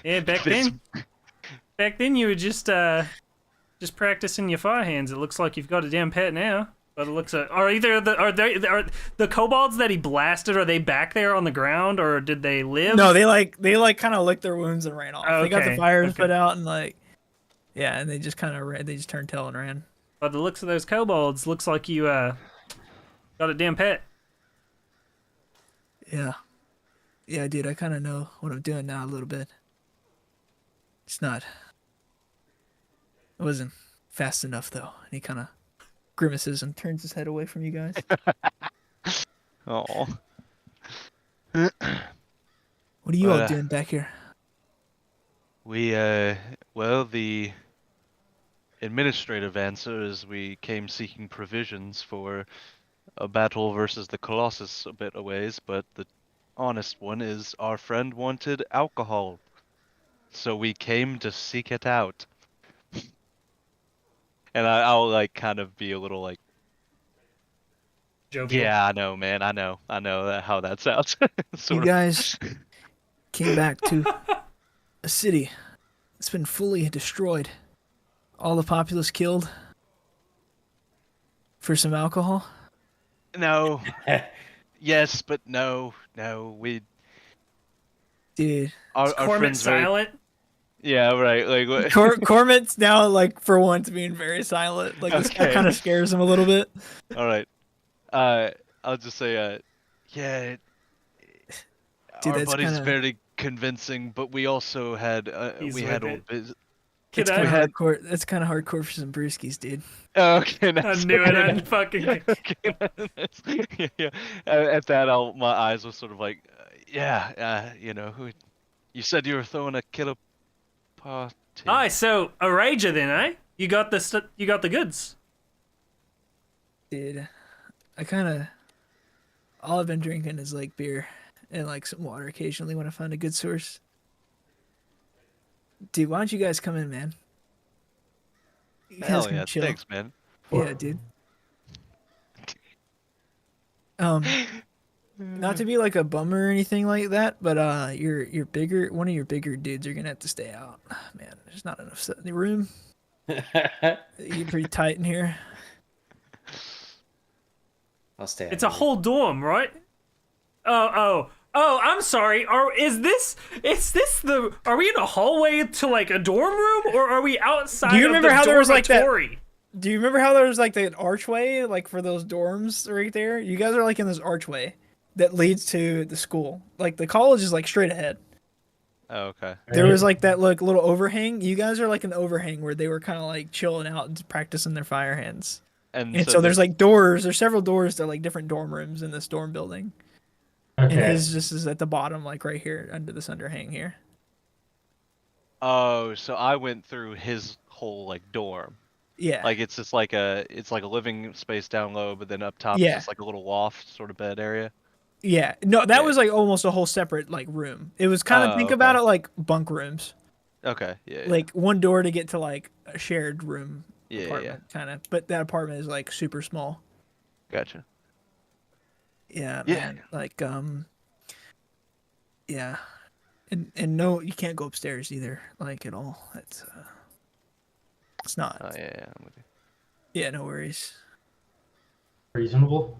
Yeah, back This- then you were just practicing your fire hands. It looks like you've got a damn pet now. But it looks like are the kobolds that he blasted? Are they back there on the ground, or did they live? No, they kind of licked their wounds and ran off. They got the Okay, fires okay. put out and yeah, and they just kind of they just turned tail and ran. By the looks of those kobolds, looks like you got a damn pet. Yeah, yeah, dude, I kind of know what I'm doing now a little bit. It's not. It wasn't fast enough though. And he kind of grimaces and turns his head away from you guys. Oh. What are you all Uh, doing back here? We, well, the administrative answer is we came seeking provisions for a battle versus the Colossus a bit a ways, but the honest one is our friend wanted alcohol. So we came to seek it out. And I'll like kind of be a little like, Jovial. yeah, I know, man, I know how that sounds. You Sort of. guys came back to a city that's been fully destroyed. All the populace killed for some alcohol. No. Yes, but no. We Dude, our Cormant friends very silent. yeah, right. Like what? Cormant's now like for once being very silent. Like this Okay. kind of scares him a little bit. All right. I'll just say, yeah, Dude, our that's buddy's kinda- very convincing, but we also had, He's we with had it. It's Kid, kind I, of hardcore. That's kind of hardcore for some brewskis, dude. okay, I nice. knew it. I fucking. Okay, nice. Yeah. At that, my eyes were sort of like, yeah, you said you were throwing a killer party. Aye, so a rager then, eh? You got the goods. Dude, I kind of all I've been drinking is like beer and like some water occasionally when I find a good source. Dude, why don't you guys come in, man? You guys Hell can yeah, chill. thanks, man. Yeah, dude. Not to be like a bummer or anything like that, but your bigger one of your bigger dudes are gonna have to stay out. Man, there's not enough in the room. You're pretty tight in here. I'll stay. It's a whole dorm, right? Oh, I'm sorry. Are we in a hallway to like a dorm room, or are we outside Do you remember of the how there was, like, that- dormitory? Do you remember how there was like that archway like for those dorms right there? You guys are like in this archway that leads to the school. Like the college is like straight ahead. Oh, okay. There was like that like little overhang. You guys are like an overhang where they were kind of like chilling out and practicing their fire hands. And so there's like doors. There's several doors to like different dorm rooms in this dorm building. And Okay. his just is at the bottom, like right here under this underhang here. Oh, so I went through his whole like dorm. Yeah. Like it's just like a living space down low, but then up top Yeah. is just like a little loft sort of bed area. Yeah. No, that Yeah. was like almost a whole separate like room. It was kind of Oh, think okay. about it like bunk rooms. Okay, yeah. Like one door to get to like a shared room Yeah, yeah, apartment kind of. But that apartment is like super small. Gotcha. Yeah, Yeah. man. Like yeah. And no, you can't go upstairs either, like at all. It's not. Oh yeah, I'm with you. Yeah, no worries. Reasonable.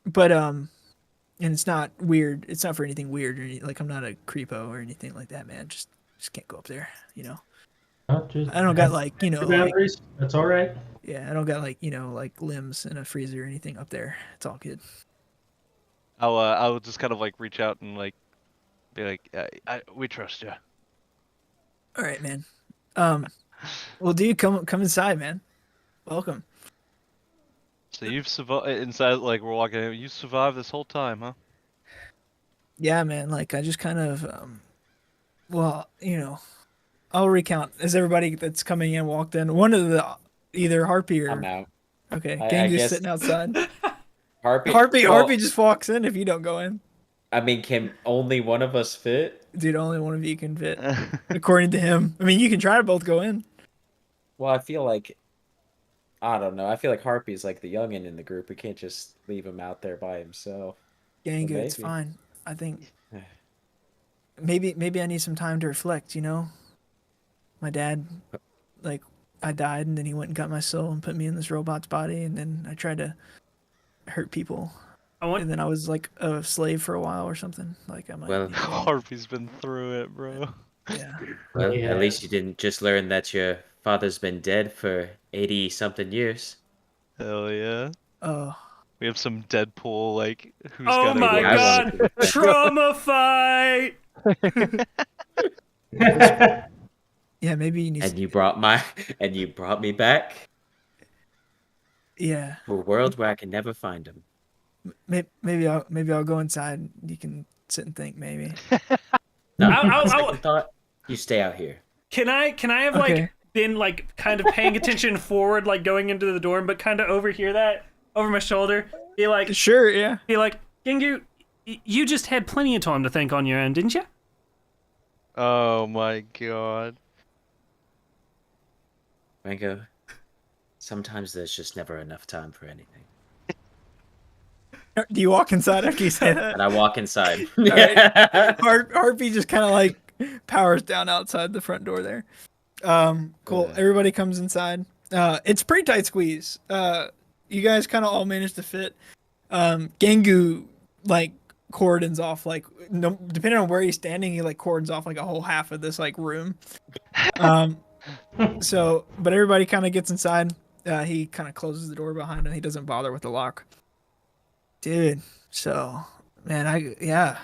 But and it's not weird. It's not for anything weird or like I'm not a creepo or anything like that, man. Just can't go up there, you know. Just I don't got like, you know, like, boundaries. That's all right. yeah, I don't got like, you know, like limbs in a freezer or anything up there. It's all good. I'll just kind of like reach out and like be like, we trust you. All right, man. Well, dude, come inside, man. Welcome. So you've survived inside, like we're walking in. You survived this whole time, huh? Yeah, man. Like I just kind of, well, you know, I'll recount as everybody that's coming in walked in. One of the either Harpy or I'm out. okay, I Gang just guess- sitting outside. Harpy. Harpy well, just walks in if you don't go in. I mean, can only one of us fit? Dude, only one of you can fit, according to him. I mean, you can try to both go in. Well, I feel like I don't know. I feel like Harpy's like the youngin in the group. We can't just leave him out there by himself. But Ganga, it's maybe. fine. I think maybe I need some time to reflect. My dad, like, I died, and then he went and got my soul and put me in this robot's body, and then I tried to hurt people, I want and then I was like a slave for a while or something. Like I might. Well, Need to go. Harvey's been through it, bro. Yeah. Well, Yeah. at least you didn't just learn that your father's been dead for 80 something years. Hell yeah. Oh. We have some Deadpool, like, who's Oh got my it I worse. wanted god! to defend- Trauma fight! Yeah, maybe you need. And you brought me back Yeah. to a world where I can never find him. Maybe I'll go inside. And you can sit and think. Maybe. No, I'll- second thought, you stay out here. Can I have Okay. like been like kind of paying attention forward, like going into the dorm, but kind of overhear that over my shoulder? Be like, Sure. Yeah. Gingu, you just had plenty of time to think on your own, didn't you? Oh my god. Rango, sometimes there's just never enough time for anything. Do you walk inside after you say that? And I walk inside. Harpy just kind of like powers down outside the front door there. Cool. Yeah. Everybody comes inside. It's pretty tight squeeze. You guys kind of all managed to fit. Gengu like cordons off like no, depending on where he's standing, he like cordons off like a whole half of this like room. So, but everybody kind of gets inside. He kind of closes the door behind him. He doesn't bother with the lock. Dude, so man, yeah.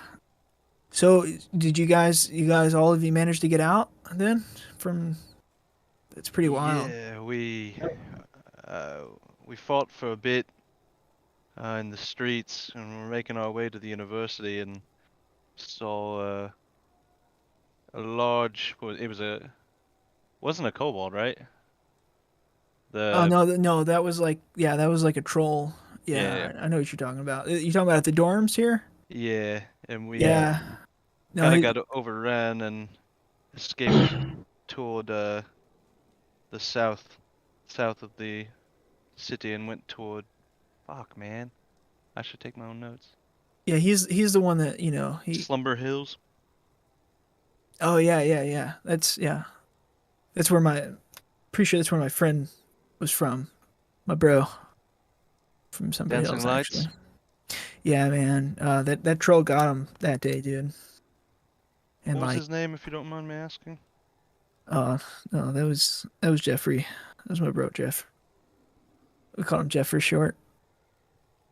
So did you guys all of you manage to get out then from? It's pretty wild. Yeah, we fought for a bit in the streets, and we're making our way to the university, and saw a large. Well, it wasn't a kobold, right? Oh no, that was like that was like a troll. Yeah, Yeah. I know what you're talking about. You talking about at the dorms here? Yeah, and we Yeah. No, kind of he- got overran and escaped toward the south of the city and went toward. Fuck, man. I should take my own notes. yeah, he's the one that he. Slumber Hills. Oh yeah. That's where pretty sure that's where my friend was from, my bro. From somebody Dancing else Lights? actually. Yeah, man. That troll got him that day, dude. And What was like, his name, if you don't mind me asking? no, that was Jeffrey. That was my bro Jeff. We call him Jeff for short.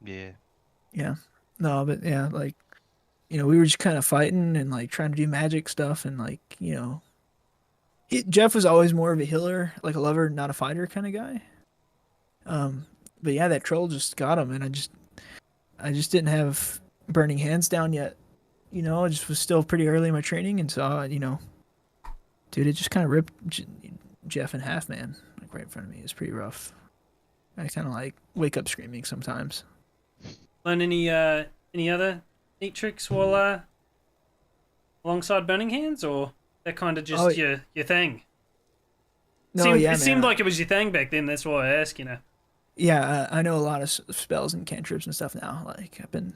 Yeah. Yeah. No, but yeah, like, we were just kind of fighting and like trying to do magic stuff and like, Jeff was always more of a healer, like a lover, not a fighter kind of guy. But yeah, that troll just got him, and I just didn't have burning hands down yet. I just was still pretty early in my training, and so dude, it just kind of ripped Jeff in half, man, like right in front of me. It was pretty rough. I kind of like wake up screaming sometimes. Learn any other neat tricks while alongside burning hands, or that kind of just your thing? No, It seemed like it was your thing back then. That's why I ask. Yeah, I know a lot of spells and cantrips and stuff now. Like I've been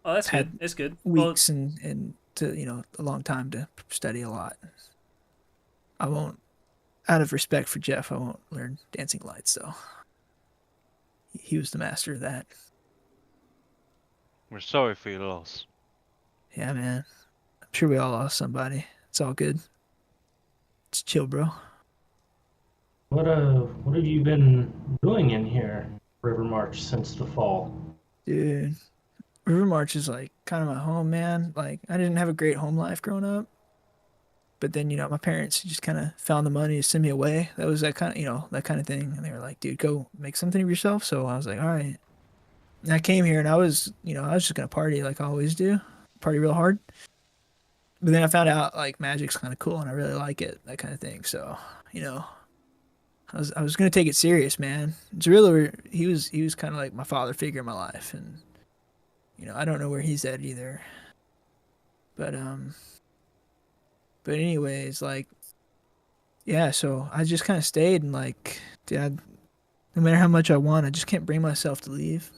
Oh, that's Had good. That's good. Well, weeks and to a long time to study a lot. I won't, out of respect for Jeff, I won't learn dancing lights though. He was the master of that. We're sorry for your loss. Yeah, man. I'm sure we all lost somebody. It's all good. It's chill, bro. What have you been doing in here, River March, since the fall? Dude, River March is like kind of my home, man. Like I didn't have a great home life growing up. But then, my parents just kind of found the money to send me away. That was that kind of, that kind of thing. And they were like, dude, go make something of yourself. So I was like, all right. And I came here and I was just going to party like I always do. Party real hard. But then I found out like magic's kind of cool and I really like it, that kind of thing. So, I was going to take it serious, man. Zarilla, he was kind of like my father figure in my life. And, I don't know where he's at either. But anyways, like, yeah. So I just kind of stayed and like, dude, no matter how much I want, I just can't bring myself to leave.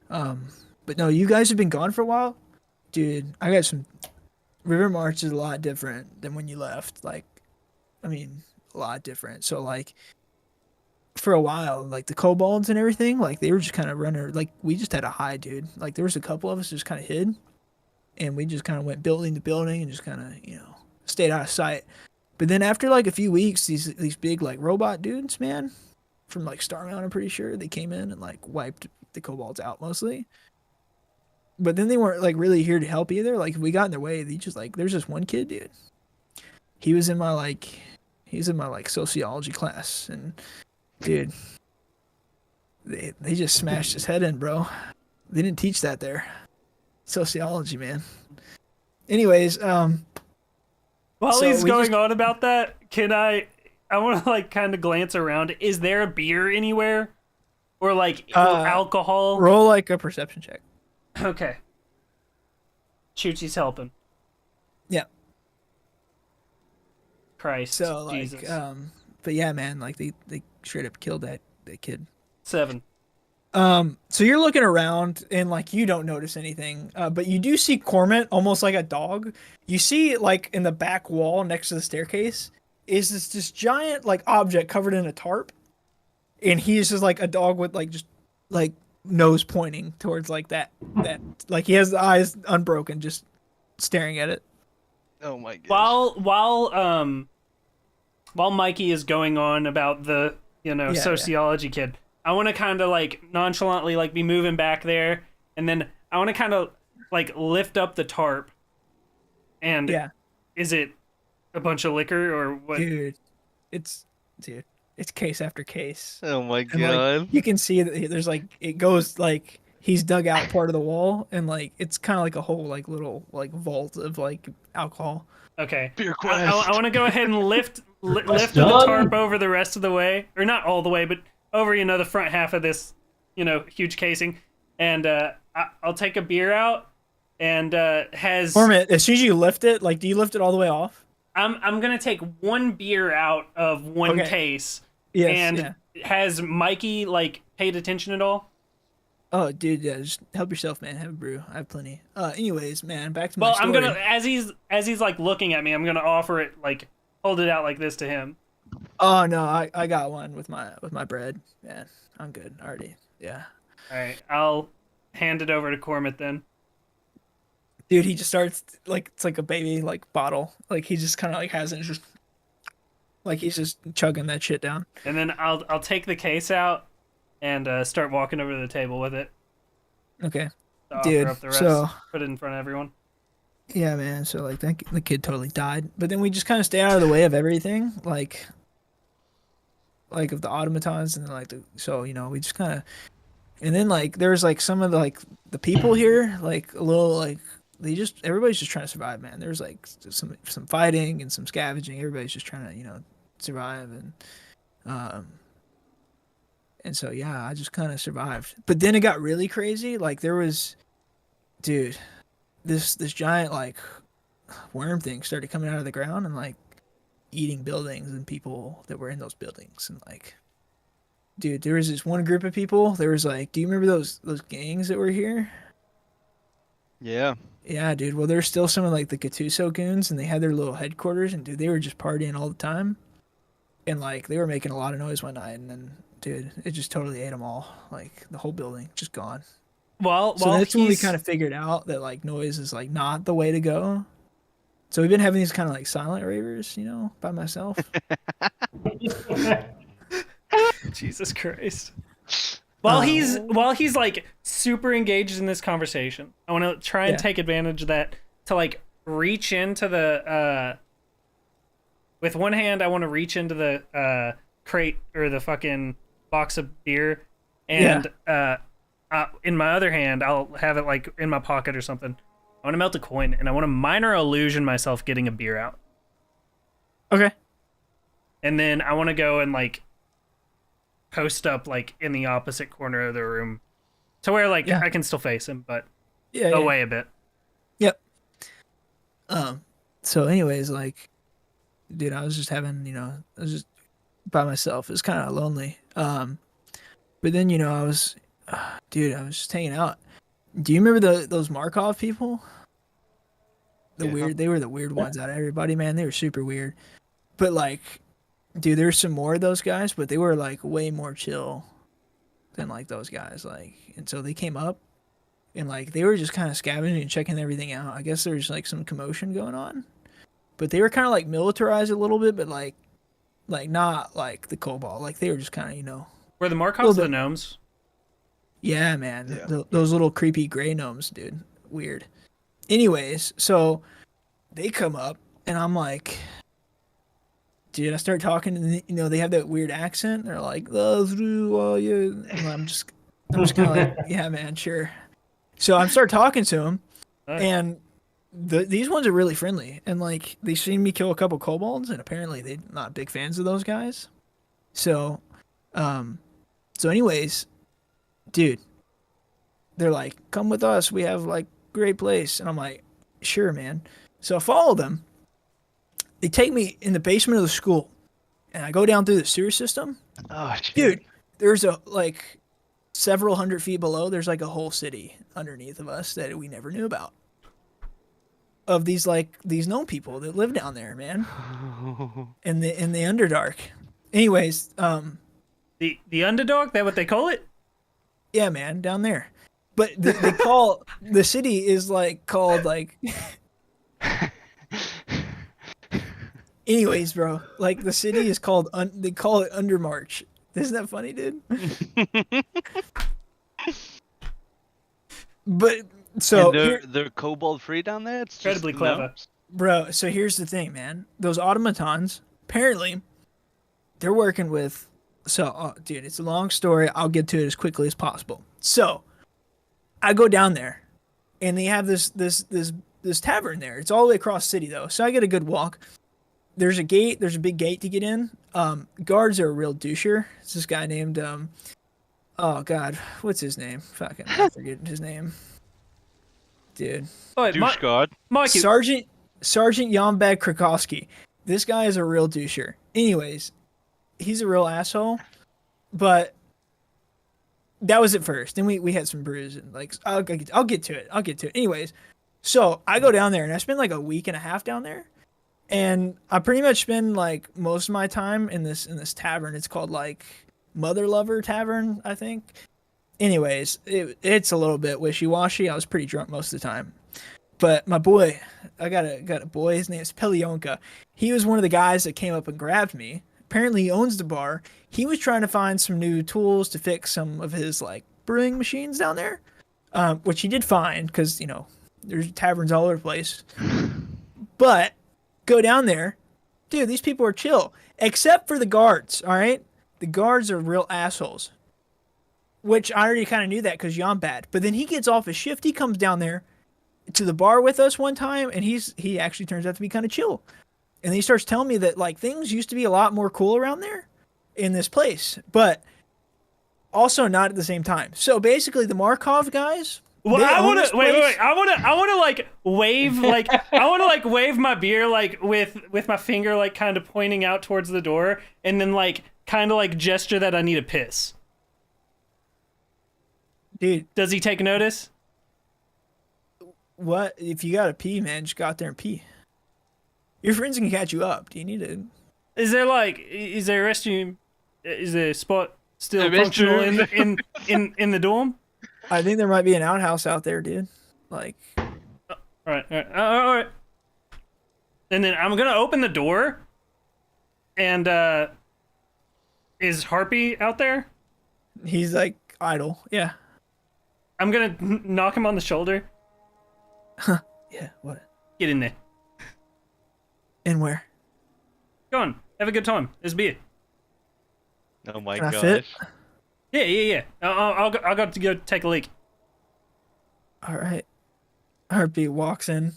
But no, you guys have been gone for a while, dude. I got some. River March is a lot different than when you left. Like, I mean, a lot different. So like, for a while, like the kobolds and everything, like they were just kind of running. Like we just had to hide, dude. Like there was a couple of us just kind of hid, and we just kind of went building to building and just kind of stayed out of sight. But then after like a few weeks, these big like robot dudes, man, from like Starmount, I'm pretty sure they came in and like wiped the kobolds out mostly. But then they weren't like really here to help either. Like if we got in their way, they just like there's this one kid, dude. He was in my like sociology class, and dude, they just smashed his head in, bro. They didn't teach that there. Sociology, man. Anyways, while so he's we going just- on about that, I want to like kind of glance around. Is there a beer anywhere, or like alcohol? roll like a perception check. Okay. Chuchi's helping. Yeah. Christ. So like, Jesus. but yeah, man, like they straight up killed that kid. 7. So you're looking around and like you don't notice anything, but you do see Cormant almost like a dog. You see like in the back wall next to the staircase is this giant like object covered in a tarp, and he's just like a dog with like just like nose pointing towards like that like he has the eyes unbroken, just staring at it. Oh my gosh. While Mikey is going on about the sociology kid, I want to kind of like nonchalantly like be moving back there, and then I want to kind of like lift up the tarp. And is it a bunch of liquor or what? Dude, it's case after case. Oh my And, god. like, you can see that there's like it goes like he's dug out part of the wall, and like it's kind of like a whole like little like vault of like alcohol. Okay. Beer I quest. want to go ahead and lift the done. tarp over the rest of the way, or not all the way, but over the front half of this huge casing, and I'll take a beer out, and has Cormant, as soon as you lift it, like, do you lift it all the way off? I'm gonna take one beer out of one Okay. case. Yes. And has Mikey like paid attention at all? Oh, dude, yeah, just help yourself, man. Have a brew. I have plenty. Anyways, man, back to my Well, story. I'm gonna as he's like looking at me, I'm gonna offer it, like hold it out like this to him. Oh no, I got one with my bread. Man, I'm good already. Yeah. All right, I'll hand it over to Cormant then. Dude, he just starts like it's like a baby like bottle. Like he just kind of like has it, just like he's just chugging that shit down. And then I'll take the case out and start walking over to the table with it. Okay. To offer Dude, up the rest, so put it in front of everyone. yeah, man. So like the kid totally died, but then we just kind of stay out of the way of everything, like of the automatons, and then like so we just kind of, and then like there's like some of the like the people here, like a little like everybody's just trying to survive, man. There's like some fighting and some scavenging. Everybody's just trying to survive, and so yeah, I just kind of survived. But then it got really crazy. Like there was, dude, this giant like worm thing started coming out of the ground and like eating buildings and people that were in those buildings. And like, dude, there was this one group of people. There was like, do you remember those gangs that were here? Yeah. Yeah, dude. Well, there's still some of like the Gattuso goons, and they had their little headquarters, and dude, they were just partying all the time, and like they were making a lot of noise one night, and then dude, it just totally ate them all. Like the whole building just gone. Well, So that's when we kind of figured out that like noise is like not the way to go. So we've been having these kind of like silent ravers, by myself. Jesus Christ. While he's like super engaged in this conversation, I want to try and take advantage of that to like reach into the with one hand I want to reach into the crate or the fucking box of beer, and in my other hand I'll have it like in my pocket or something. I want to melt a coin, and I want to minor illusion myself getting a beer out. Okay. And then I want to go and like post up like in the opposite corner of the room to where like I can still face him, but away a bit. Yep. So anyways, like, dude, I was just having, I was just by myself. It was kind of lonely. But then, I was, dude, I was just hanging out. Do you remember those Markov people? Yeah. They were the weird ones out of everybody, man. They were super weird. But like, dude, there's some more of those guys, but they were like way more chill than like those guys. Like, and so they came up and like they were just kind of scavenging and checking everything out. I guess there's like some commotion going on, but they were kind of like militarized a little bit, but like not like the Cobalt. Like they were just kind of Were the a Markovs little the bit. gnomes? Yeah, man, Yeah. those little creepy gray gnomes, dude, weird. Anyways, so they come up and I'm like, dude, I start talking and they have that weird accent. They're like, oh, yeah. And I'm just kind of like, yeah, man, sure. So I start talking to them, Nice. and these ones are really friendly, and like they seen me kill a couple kobolds, and apparently they're not big fans of those guys. So, um, so anyways, dude, they're like, come with us. We have like great place, and I'm like, sure, man. So I follow them. They take me in the basement of the school, and I go down through the sewer system. Oh, shit. Dude, there's like several hundred feet below. There's like a whole city underneath of us that we never knew about. Of these gnome people that live down there, man, in the Underdark. Anyways, The Underdog? That what they call it? yeah, man, down there. But they call the city is like called like. Anyways, bro, like the city is called they call it Undermarch. Isn't that funny, dude? But so And they're kobold free down there. It's Incredibly just clever. gnomes? bro, so here's the thing, man. Those automatons, apparently, they're working with. So, dude, it's a long story. I'll get to it as quickly as possible. So, I go down there, and they have this tavern there. It's all the way across the city, though. So I get a good walk. There's a gate. There's a big gate to get in. Guards are a real doucher. It's this guy named oh God, what's his name? Fucking, I forget his name. Dude. Oh, wait, Douche god. Mikey, Sergeant Yombag Krakowski. This guy is a real doucher. Anyways, he's a real asshole. But that was at first. Then we had some brews and like I'll get to it. Anyways, so I go down there and I spend like a week and a half down there. And I pretty much spend like most of my time in this tavern. It's called like Mother Lover Tavern, I think. Anyways, it's a little bit wishy-washy. I was pretty drunk most of the time. But my boy, I got a boy, his name's Pelionka. He was one of the guys that came up and grabbed me. Apparently he owns the bar. He was trying to find some new tools to fix some of his like brewing machines down there. Which he did find because, there's taverns all over the place. But go down there, dude, these people are chill. Except for the guards, all right? The guards are real assholes. Which I already kind of knew that because Jan bad. But then he gets off his shift. He comes down there to the bar with us one time, and he actually turns out to be kind of chill. And he starts telling me that like things used to be a lot more cool around there in this place, but also not at the same time. So basically, the Markov guys. well, I want to wait. I want to like wave wave my beer like with my finger like kind of pointing out towards the door, and then like kind of like gesture that I need a piss. Dude, Does he take notice? what if you gotta pee, man? Just go out there and pee. Your friends can catch you up. Do you need to? Is there a restroom? Is there a spot still A functional restroom? in the dorm? I think there might be an outhouse out there, dude. Like, All right. And then I'm gonna open the door, and is Harpy out there? he's like idle. Yeah. I'm gonna knock him on the shoulder. Yeah. What? Get in there. And where? Go on. Have a good time. There's beer. Oh my Can I gosh. fit? Yeah. I'll go to go take a leak. All right. Heartbeat walks in.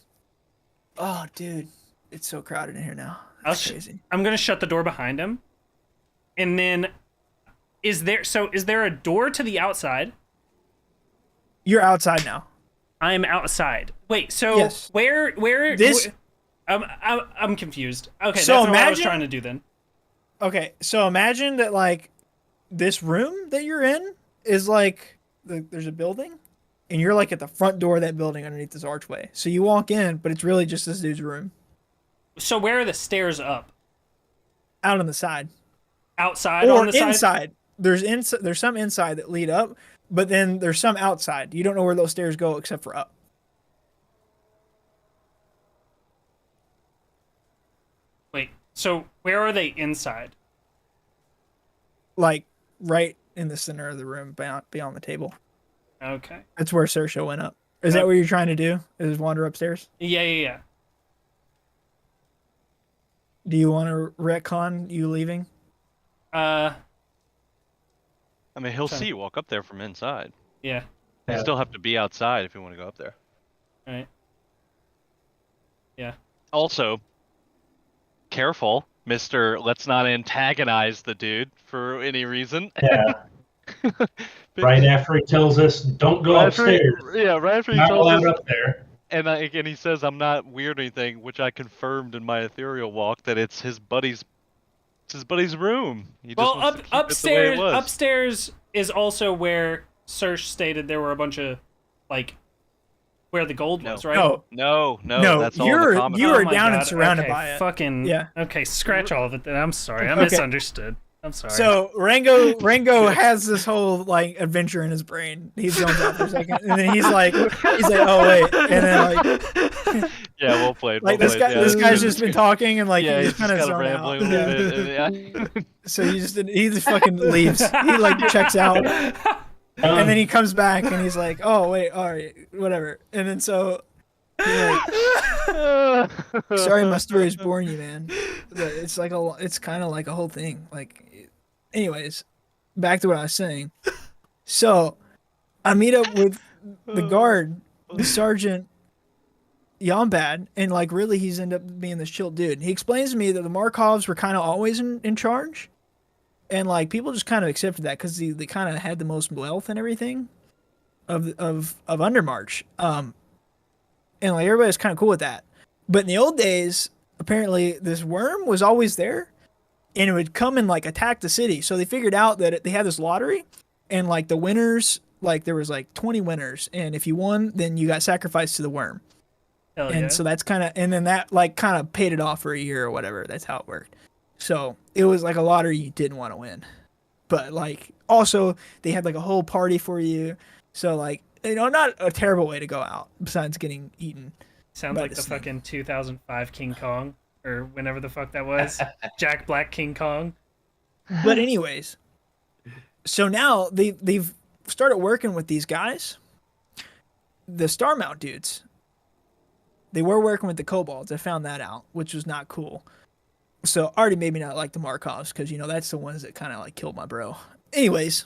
Oh, dude, it's so crowded in here now. That's crazy. I'm gonna shut the door behind him, and then is there a door to the outside? You're outside now. I'm outside. Wait, so Yes. where This I'm confused. Okay, So that's not what I was imagine- trying to do then. Okay, so imagine that like this room that you're in is like there's a building, and you're like at the front door of that building underneath this archway. So you walk in, but it's really just this dude's room So where are the stairs up? out on the side Outside or on the side? inside. There's some inside that lead up, but then there's some outside. You don't know where those stairs go except for up. Wait, so where are they inside? Like right in the center of the room, beyond the table. Okay. That's where Saoirse went up. Is Yep. that what you're trying to do? Is wander upstairs? Yeah. Do you want to retcon you leaving? Uh, I mean, he'll Sorry. see you walk up there from inside. yeah. You Yeah. still have to be outside if you want to go up there. All right. Yeah. Also, careful, Mister. Let's not antagonize the dude for any reason. Yeah. Right after he tells us, don't go Right after he- upstairs. yeah, right after he Not tells allowed us, up there. and he says I'm not weird or anything, which I confirmed in my ethereal walk that it's his buddy's room. He just Well, wants to keep it the way upstairs. it was. Upstairs is also where Serge stated there were a bunch of, like, where the gold was, right? No, No, that's all in the common you room. are my down and God, surrounded okay, by it. Fucking Yeah. Okay, scratch all of it. Then I'm sorry, I Okay. misunderstood. I'm sorry. So Rango has this whole like adventure in his brain. He zones out for a second, and then he's like, oh wait, and then like Yeah, well played. like well this played. guy, Yeah, this guy's just been talking and like yeah, he's he's kind of just zoned rambling out. a little Yeah. bit. Yeah. So he just fucking leaves. He like checks out, and then he comes back and he's like, oh wait, all right, whatever. And then so. He's like, sorry, my story is boring you, man. But it's like it's kind of like a whole thing. Like, anyways, back to what I was saying. So, I meet up with the guard, the sergeant, Yombad, and like really, he's ended up being this chill dude. He explains to me that the Markovs were kind of always in charge, and like people just kind of accepted that because they kind of had the most wealth and everything of Undermarch. And like everybody's kind of cool with that. But in the old days, apparently this worm was always there, and it would come and like attack the city. So they figured out that they had this lottery, and like the winners, like there was like 20 winners, and if you won, then you got sacrificed to the worm. Hell And yeah. so that's kind of, and then that like kind of paid it off for a year or whatever. That's how it worked. So it was like a lottery you didn't want to win, but like also they had like a whole party for you. So like, you know, not a terrible way to go out besides getting eaten. Sounds by like the the snake. fucking 2005 King Kong, or whenever the fuck that was. Jack Black King Kong. But anyways, so now they've started working with these guys, the Starmount dudes. They were working with the Kobolds. I found that out, which was not cool. So already made me not like the Markovs because, you know, that's the ones that kind of like killed my bro. Anyways,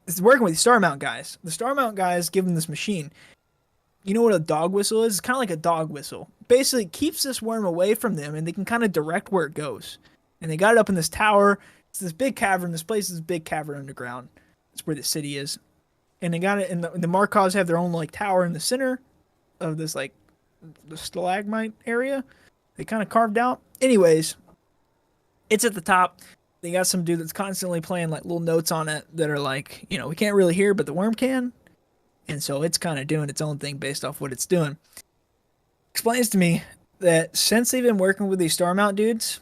it's working with the Starmount guys. The Starmount guys give them this machine. You know what a dog whistle is? It's kind of like a dog whistle. Basically, it keeps this worm away from them, and they can kind of direct where it goes. And they got it up in this tower. It's this big cavern. This place is a big cavern underground. That's where the city is. And they got it, and the Markovs have their own like tower in the center of this like the stalagmite area. They kind of carved out. Anyways, it's at the top. They got some dude that's constantly playing like little notes on it that are like, you know, we can't really hear, but the worm can. And so it's kind of doing its own thing based off what it's doing. Explains to me that since they've been working with these Starmount dudes,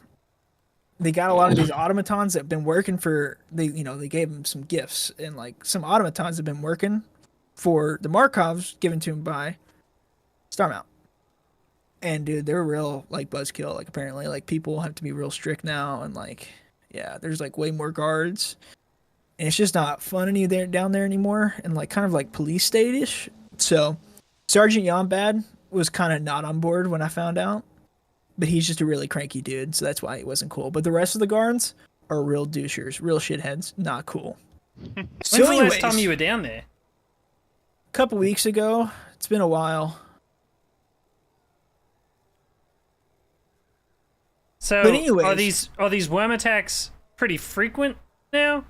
they got a lot of these automatons that have been working for, they gave them some gifts. And like some automatons have been working for the Markovs given to them by Starmount. And dude, they're real like buzzkill. Like apparently like people have to be real strict now. And like, yeah, there's like way more guards. And it's just not fun down there anymore, and like kind of like police state-ish. So Sergeant Yombad was kind of not on board when I found out, but he's just a really cranky dude, so that's why he wasn't cool. But the rest of the guards are real douchers, real shitheads, not cool. When's the last time you were down there? A couple weeks ago. It's been a while. So But anyways, are these worm attacks pretty frequent now?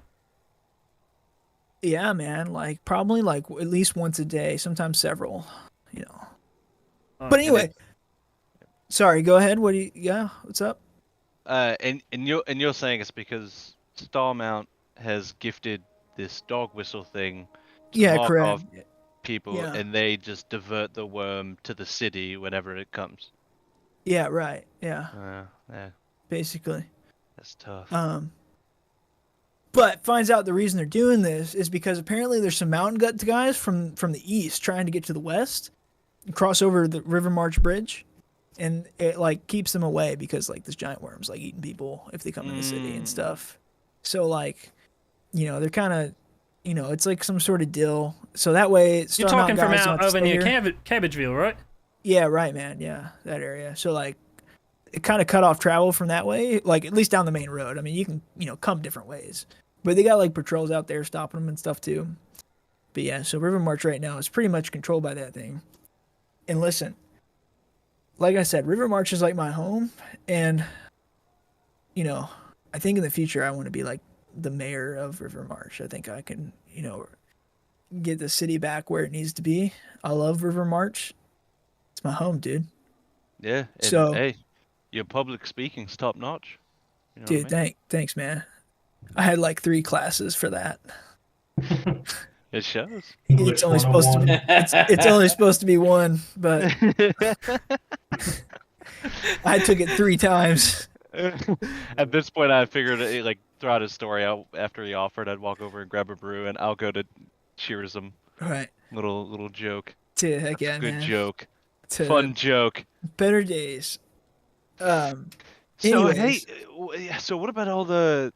yeah, man, like probably like at least once a day, sometimes several, you know. But anyway, Sorry, go ahead. What do you? Yeah, what's up? And you're saying it's because Starmount has gifted this dog whistle thing to the Yeah, Markov correct. people, Yeah, and they just divert the worm to the city whenever it comes. yeah, right. Yeah, Yeah, basically. that's tough. Um, but finds out the reason they're doing this is because apparently there's some mountain gut guys from the east trying to get to the west, and cross over the River March Bridge, and it like keeps them away because like this giant worm's like eating people if they come in the city and stuff. So like, they're kind of, it's like some sort of deal. So that way, You're Star Mountain talking from guys don't out have to over stay near here. Cabbageville, right? Yeah, right, man. Yeah, that area. So like, it kind of cut off travel from that way, like at least down the main road. I mean, you can come different ways, but they got like patrols out there stopping them and stuff too. But yeah, so River March right now is pretty much controlled by that thing. And listen, like I said, River March is like my home, and I think in the future I want to be like the mayor of River March. I think I can, get the city back where it needs to be. I love River March. It's my home, dude. Yeah, and So, hey, your public speaking's top notch. You know what dude, I mean? thanks, man. I had like 3 classes for that. It shows. It's English only supposed to be 101. it's only supposed to be one, but I took it 3 times. At this point, I figured like throughout his story, after he offered, I'd walk over and grab a brew, and I'll go to cheer some Right. little joke. To heck That's a yeah, good man. joke. To Fun joke. better days. So hey, Anyways, so what about all the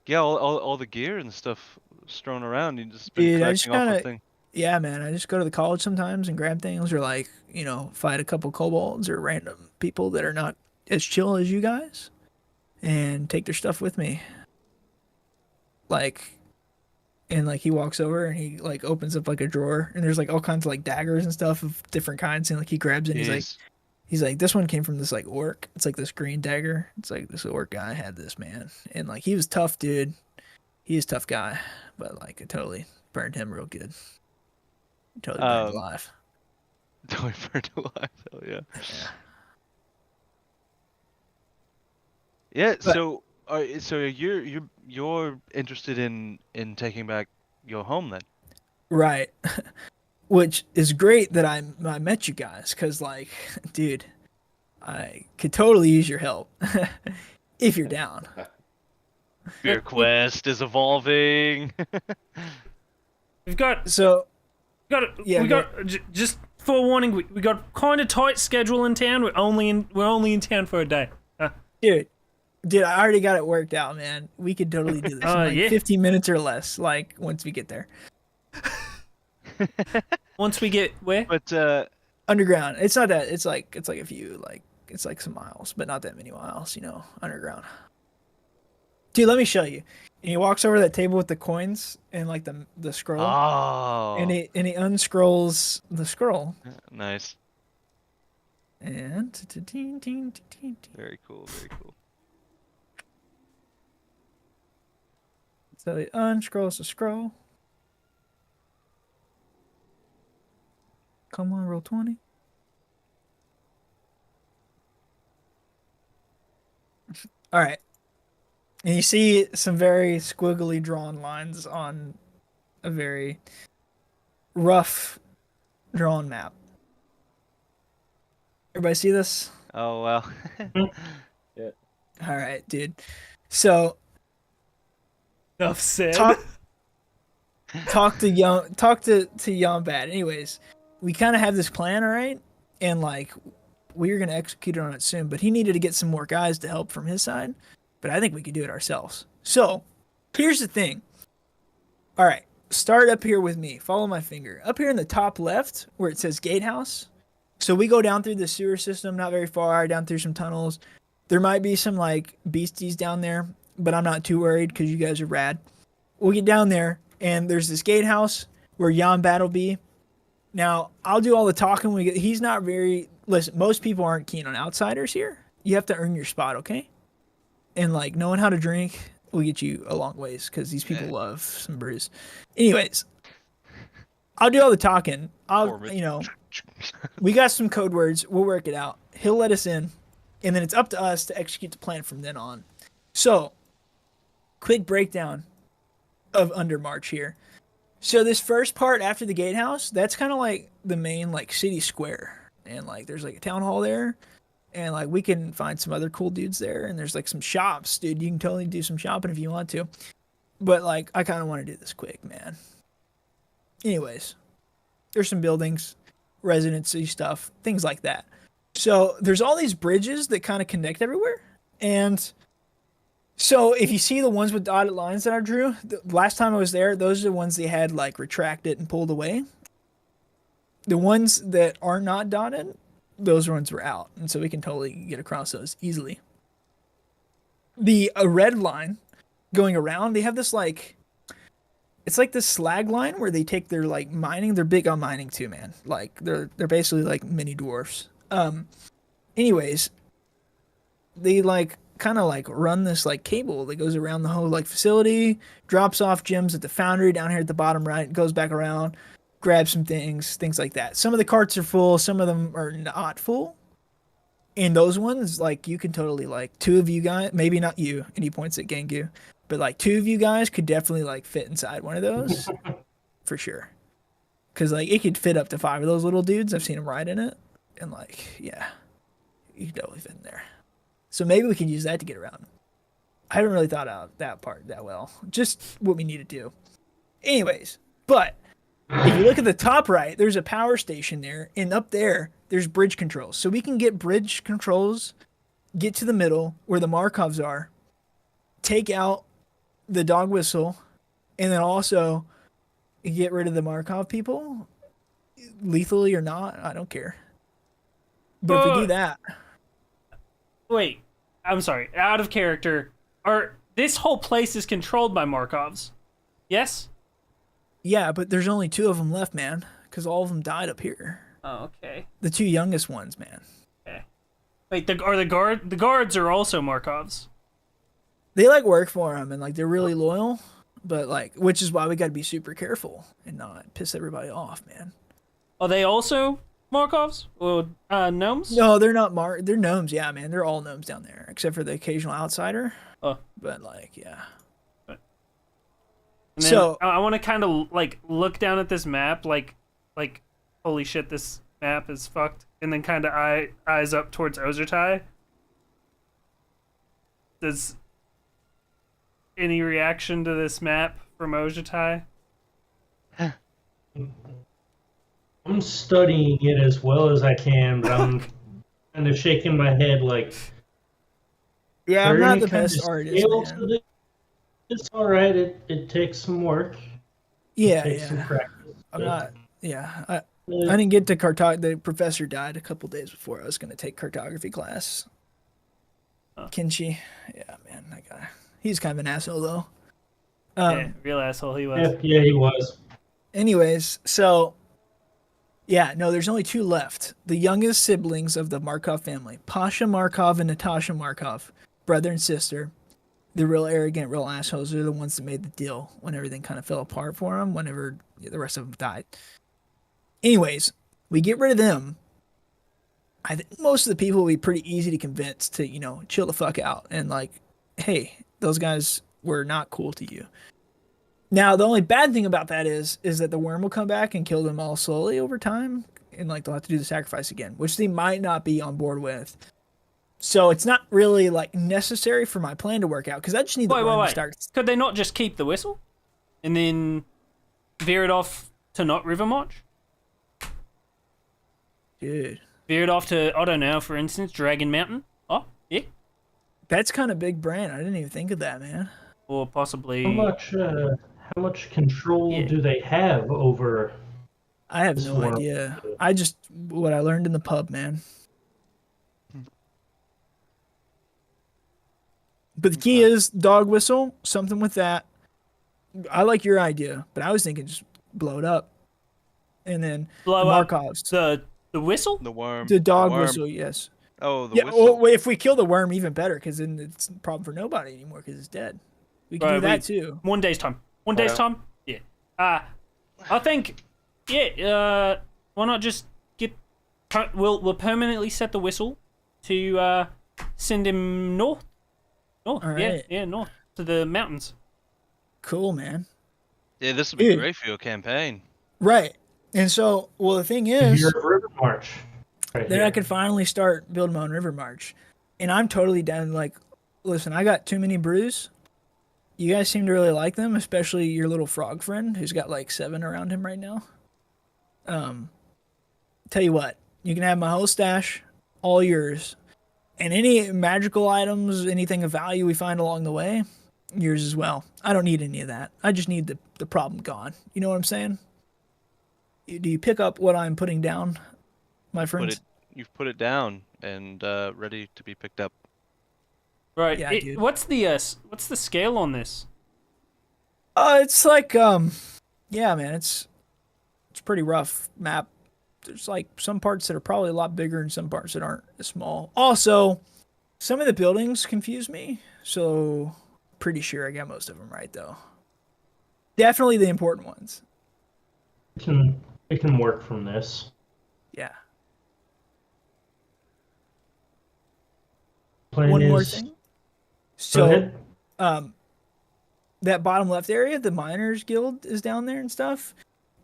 yeah, all the gear and stuff strewn around? You just been dude, I just collecting off kind of of thing. yeah, man. I just go to the college sometimes and grab things, or like fight a couple kobolds or random people that are not as chill as you guys, and take their stuff with me. Like, and like he walks over and he like opens up like a drawer, and there's like all kinds of like daggers and stuff of different kinds, and like he grabs it. And Jeez. he's like, this one came from this like orc. It's like this green dagger. It's like this orc guy had this, man, and like he was tough, dude. He is a tough guy, but like it totally burned him real good. Totally burned Um, alive. totally burned alive. Hell yeah. Yeah. Yeah. But So you're interested in taking back your home then? right, which is great that I met you guys, cause like, dude, I could totally use your help if you're down. Your quest is evolving. We've got So got yeah, we got just forewarning. We got kind of tight schedule in town. We're only in town for a day. dude, I already got it worked out, man. We could totally do this in like Yeah. 15 minutes or less. Like once we get there, Once we get where? But underground. It's not that. It's like a few like it's like some miles, but not that many miles. Underground. Dude, let me show you. And he walks over to that table with the coins and like the scroll, and oh, he unscrolls the scroll. nice. And Very cool. Very cool. so he unscrolls the scroll. Come on, roll 20. All right. And you see some very squiggly drawn lines on a very rough drawn map. Everybody see this? Oh well. All right, dude. So Enough said. talk to Young Bad. Anyways, we kind of have this plan, all right? And like we're gonna execute on it soon. But he needed to get some more guys to help from his side. But I think we could do it ourselves. So here's the thing. All right, start up here with me. Follow my finger. Up here in the top left, where it says Gatehouse. So we go down through the sewer system, not very far, down through some tunnels. There might be some like beasties down there, but I'm not too worried because you guys are rad. We'll get down there, and there's this gatehouse where Jan Bat will be. Now, I'll do all the talking. He's not very... Listen, most people aren't keen on outsiders here. You have to earn your spot, okay? And like knowing how to drink will get you a long ways because these people love some brews. Anyways, I'll do all the talking. Corbett. We got some code words. We'll work it out. He'll let us in, and then it's up to us to execute the plan from then on. So, quick breakdown of Undermarch here. So this first part after the gatehouse, that's kind of like the main like city square, and like there's like a town hall there, and like we can find some other cool dudes there, and there's like some shops, dude. You can totally do some shopping if you want to, but like I kind of want to do this quick, man. Anyways, there's some buildings, residency stuff, things like that. So there's all these bridges that kind of connect everywhere, and so if you see the ones with dotted lines that I drew, the last time I was there, those are the ones they had like retracted and pulled away. The ones that are not dotted, those ones were out, and so we can totally get across those easily. The red line going around, they have this like, it's like this slag line where they take their like mining. They're big on mining too, man. Like they're basically like mini dwarfs. Anyways, they like kind of like run this like cable that goes around the whole like facility, drops off gems at the foundry down here at the bottom right, goes back around, grabs some things like that. Some of the carts are full, some of them are not full. And those ones, like you can totally like two of you guys, maybe not you, and he points at Gengu, but like two of you guys could definitely like fit inside one of those for sure. Cause like it could fit up to 5 of those little dudes. I've seen them ride in it, and like yeah, you could totally fit in there. So maybe we can use that to get around. I haven't really thought out that part that well. Just what we need to do. Anyways, but if you look at the top right, there's a power station there, and up there, there's bridge controls. So we can get bridge controls, get to the middle where the Markovs are, take out the dog whistle, and then also get rid of the Markov people, lethally or not, I don't care. But if we do that... Wait, I'm sorry. Out of character. This whole place is controlled by Markovs. Yes? Yeah, but there's only 2 of them left, man, because all of them died up here. Oh, okay. The 2 youngest ones, man. Okay. Wait, the guards are also Markovs. They like work for them, and like they're really loyal, but like, which is why we got to be super careful and not piss everybody off, man. Are they also Markovs or gnomes? No, they're not they're gnomes, yeah, man. They're all gnomes down there, except for the occasional outsider. Oh, but like, yeah. And then So I want to kind of like look down at this map, like holy shit, this map is fucked, and then kind of eyes up towards Ozertai. Does any reaction to this map from Ozertai? I'm studying it as well as I can, but I'm kind of shaking my head like. yeah, I'm not the best artist, man. It's all right. It takes some work. Yeah, It takes some practice. I'm not. Yeah, I didn't get to cartography. The professor died a couple days before I was going to take cartography class. Kinchi, yeah, man, that guy. He's kind of an asshole though. Yeah, real asshole he was. Yeah, he was. Anyways, so yeah, no, there's only 2 left. The youngest siblings of the Markov family, Pasha Markov and Natasha Markov, brother and sister. The real arrogant, real assholes are the ones that made the deal when everything kind of fell apart for them, whenever the rest of them died. Anyways, we get rid of them. I think most of the people will be pretty easy to convince to, chill the fuck out and like, hey, those guys were not cool to you. Now, the only bad thing about that is that the worm will come back and kill them all slowly over time, and like they'll have to do the sacrifice again, which they might not be on board with. So it's not really like necessary for my plan to work out because I just need the worm to start. Could they not just keep the whistle and then veer it off to not Rivermarch? Dude, veer it off to, I don't know, for instance, Dragon Mountain. Oh, yeah. That's kind of big brand. I didn't even think of that, man. Or possibly. How much control do they have over? I have no idea. I just what I learned in the pub, man. But the key is dog whistle, something with that. I like your idea, but I was thinking just blow it up, and then blow Markovs. Up the whistle, the worm, the dog whistle, yes. Oh, the whistle. Well, if we kill the worm, even better, because then it's a problem for nobody anymore because it's dead. We can do that too. One day's time. Yeah. I think Yeah. Why not just get? We'll permanently set the whistle to send him north. North. All Yeah. right. Yeah. North to the mountains. Cool, man. Yeah, this would be Dude. great for your campaign. Right. And so, well, the thing Year is, of River March. Right then here. I could finally start building my own river march. And I'm totally down. Like, listen, I got too many brews. You guys seem to really like them, especially your little frog friend who's got like 7 around him right now. Tell you what, you can have my whole stash, all yours. And any magical items, anything of value we find along the way, yours as well. I don't need any of that. I just need the problem gone. You know what I'm saying? Do you pick up what I'm putting down, my friends? You've put it down and ready to be picked up. Right. Yeah, dude. What's the scale on this? It's like yeah, man, it's a pretty rough map. There's like some parts that are probably a lot bigger and some parts that aren't as small. Also, some of the buildings confuse me, so pretty sure I got most of them right though. Definitely the important ones. It can work from this. Yeah. Plan One more is- thing. Go So, ahead. that bottom left area, the miners guild is down there and stuff.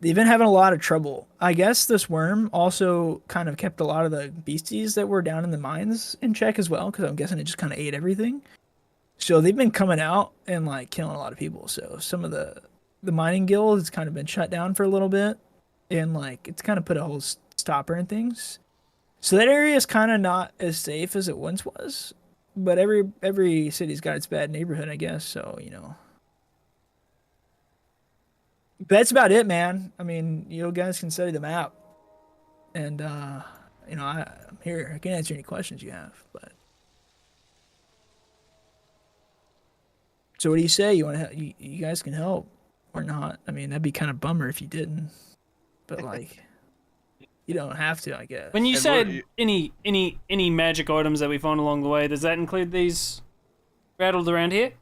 They've been having a lot of trouble. I guess this worm also kind of kept a lot of the beasties that were down in the mines in check as well, because I'm guessing it just kind of ate everything. So they've been coming out and like killing a lot of people. So some of the mining guild has kind of been shut down for a little bit, and like it's kind of put a whole stopper in things. So that area is kind of not as safe as it once was. But every city's got its bad neighborhood, I guess. So that's about it, man. I mean, you guys can study the map, and I'm here. I can answer any questions you have. But so, what do you say? You want to? You guys can help or not? I mean, that'd be kind of bummer if you didn't. But like, you don't have to, I guess. When you And said any magic items that we found along the way, does that include these rattled around here?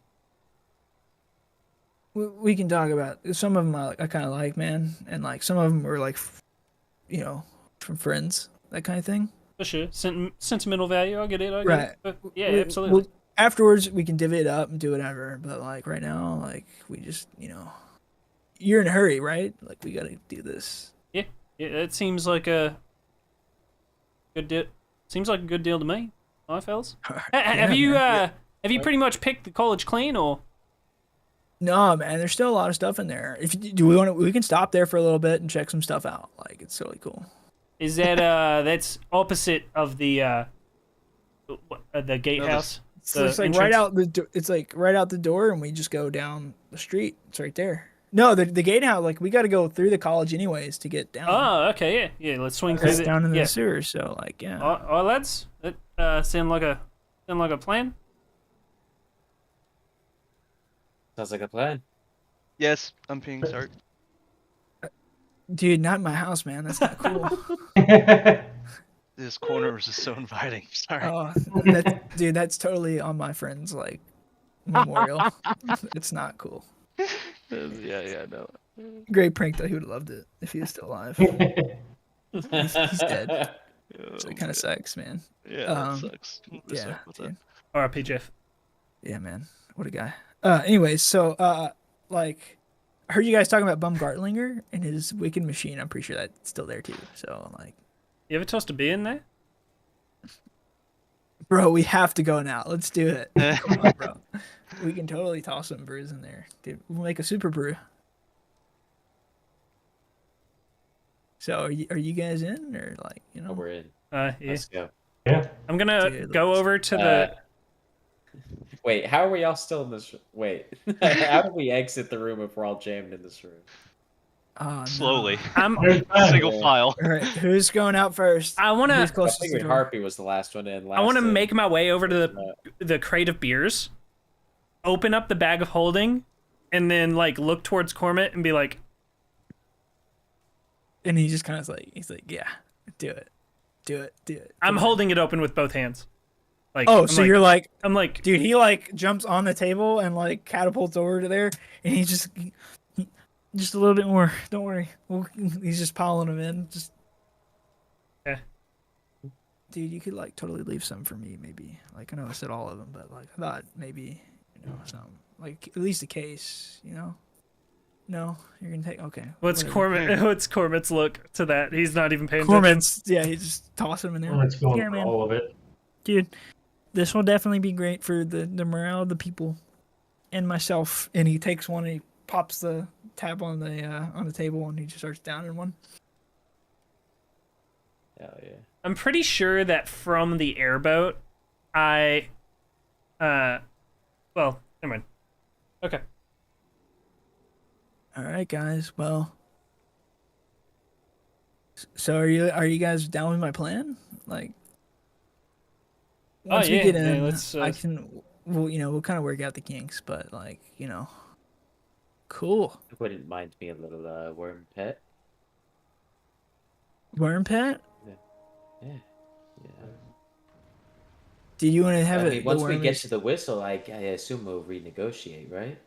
We can talk about some of them. I kind of like, man, and like some of them were like, from friends, that kind of thing. For sure. Sentimental value, I get it. I get Right. it. But yeah, absolutely. Well, afterwards, we can divvy it up and do whatever. But like right now, like we just, you're in a hurry, right? Like we got to do this. Yeah, it seems like a good deal. Seems like a good deal to me. Hi, fellas. Have you pretty much picked the college clean, or? No, man. There's still a lot of stuff in there. If do we want to, we can stop there for a little bit and check some stuff out. Like it's totally cool. Is that that's opposite of the gatehouse? So it's like right out the. It's like right out the door, and we just go down the street. It's right there. No, the gatehouse. Like we got to go through the college anyways to get down. Oh, okay, yeah. Let's swing through It's down in the yeah. sewers. So like, yeah. All right, lads. That sound like a plan. Sounds like a plan. Yes, I'm being sorry. Dude, not in my house, man. That's not cool. This corner was just so inviting. Sorry. Oh, that's totally on my friend's like memorial. It's not cool. Yeah, no. Great prank though. He would have loved it if he was still alive. He's dead. So it kind of sucks, man. Yeah, that sucks. Yeah, What's dude. R.I.P. Jeff. Yeah, man. What a guy. Anyways, so like, I heard you guys talking about Baumgartlinger and his wicked machine. I'm pretty sure that's still there too. So like, You ever tossed a beer in there? bro, we have to go now. Let's do it. Come on, bro. We can totally toss some brews in there, dude. We'll make a super brew. So are you guys in or like Oh, we're in. Yeah. Let's go. Yeah. I'm gonna Dude, go let's- over to the. Wait, how are we all still in this? Wait, how do we exit the room if we're all jammed in this room? Oh, no. Slowly. I'm. Single file. All right, who's going out first? I wanna. Who's I closest to the figured door? Harpy was the last one in. I want to last in. make my way over to the crate of beers, open up the bag of holding, and then like look towards Cormit and be like, And he just kind of he's like, yeah, do it. I'm holding it open with both hands. Like, Oh, I'm so like, you're like, I'm like, dude, he like jumps on the table and like catapults over to there, and he just Just a little bit more. Don't worry. He's just piling them in. Just Yeah. dude, you could like totally leave some for me, maybe. Like I know I said all of them, but like I thought maybe some like at least a case. No, you're gonna take okay. What's whatever. What's Cormit's look to that? He's not even paying attention. Corman's yeah, he just tossing them in there. It's going Yeah, for man, all of it. dude, this will definitely be great for the morale of the people and myself. And he takes one and he pops the tab on the table and he just starts downing one. Hell yeah. I'm pretty sure that from the airboat, well, never mind. Okay. All right, guys. Well, so are you guys down with my plan? Like, once we yeah, get yeah, in, let's, I can. We'll kind of work out the kinks, but like, cool. I wouldn't mind me a little worm pet. Worm pet? Yeah. Do you want to have I it? mean, once we get to the whistle, I assume we'll renegotiate, right?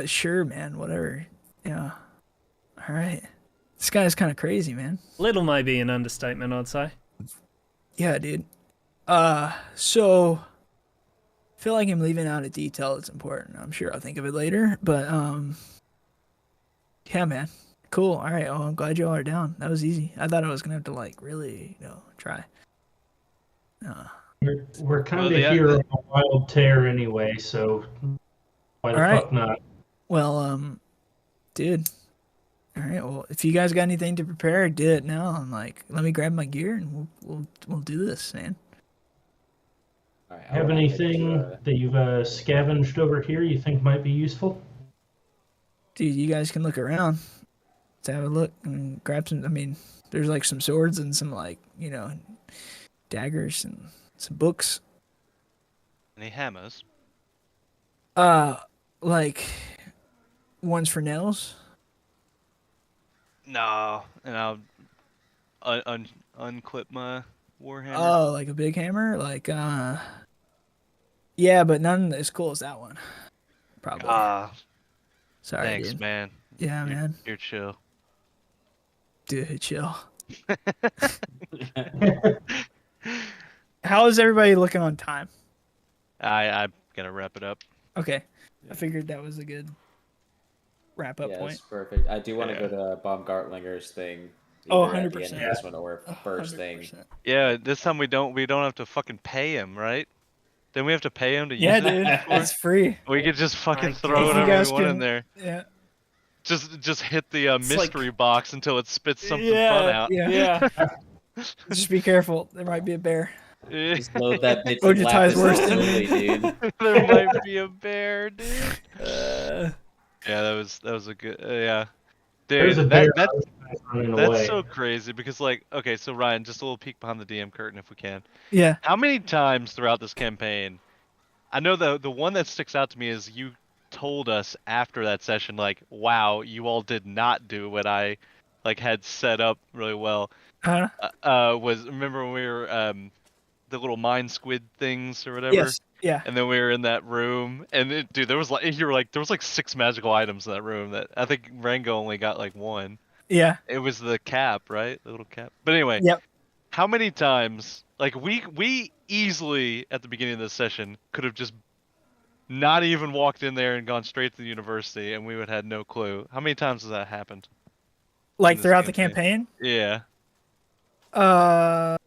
Sure, man. Whatever. Yeah. All right. This guy's kind of crazy, man. Little might be an understatement, I'd say. Yeah, dude. So I feel like I'm leaving out a detail that's important. I'm sure I'll think of it later, but yeah, man. Cool. All right. Oh, I'm glad you all are down. That was easy. I thought I was gonna have to like really, try. We're kind Well, of the- here on a wild tear anyway, so why the All right. fuck not? Well, dude. All right. Well, if you guys got anything to prepare, do it now. I'm like, let me grab my gear and we'll do this, man. All right. Have anything that you've scavenged over here you think might be useful? Dude, you guys can look around. Let's have a look and grab some. I mean, there's like some swords and some like daggers and some books. Any hammers? Like ones for nails. No, and I'll unclip my warhammer. Oh, like a big hammer, like yeah, but none as cool as that one. Probably. Sorry, Thanks, dude. man. Yeah, man. You're chill. Dude, chill. How is everybody looking on time? I'm gonna wrap it up. Okay, I figured that was a good wrap up Yeah, point. that's perfect. I do want to Yeah. go to Baumgartlinger's thing. Oh, either at the end 100%. of this one or first thing. 100%. Yeah, this time we don't have to fucking pay him, right? Then we have to pay him to Yeah, use it. dude, it's free. We could just fucking I throw guess. You whatever guys we want can- in there. Yeah. Just hit the It's like- mystery box until it spits something fun out. Yeah. Just be careful. There might be a bear. Just load that bitch Hold in your ties lapis worse than lazuli, dude. There might be a bear, dude. Uh, Yeah, that was a good. Yeah, There's dude, a bear that running that's away. so crazy because like, okay, so Ryan, just a little peek behind the DM curtain if we can. yeah. How many times throughout this campaign, I know the one that sticks out to me is you told us after that session, like, wow, you all did not do what I like had set up really well. Uh, Was remember when we were the little mine squid things or whatever? yes. Yeah. And then we were in that room, and dude, there was like 6 magical items in that room that I think Rango only got like 1. Yeah. It was the cap, right? The little cap. But anyway, Yep. how many times? Like we easily at the beginning of this session could have just not even walked in there and gone straight to the university, and we would have had no clue. How many times has that happened? Like this throughout the campaign. campaign? Yeah. A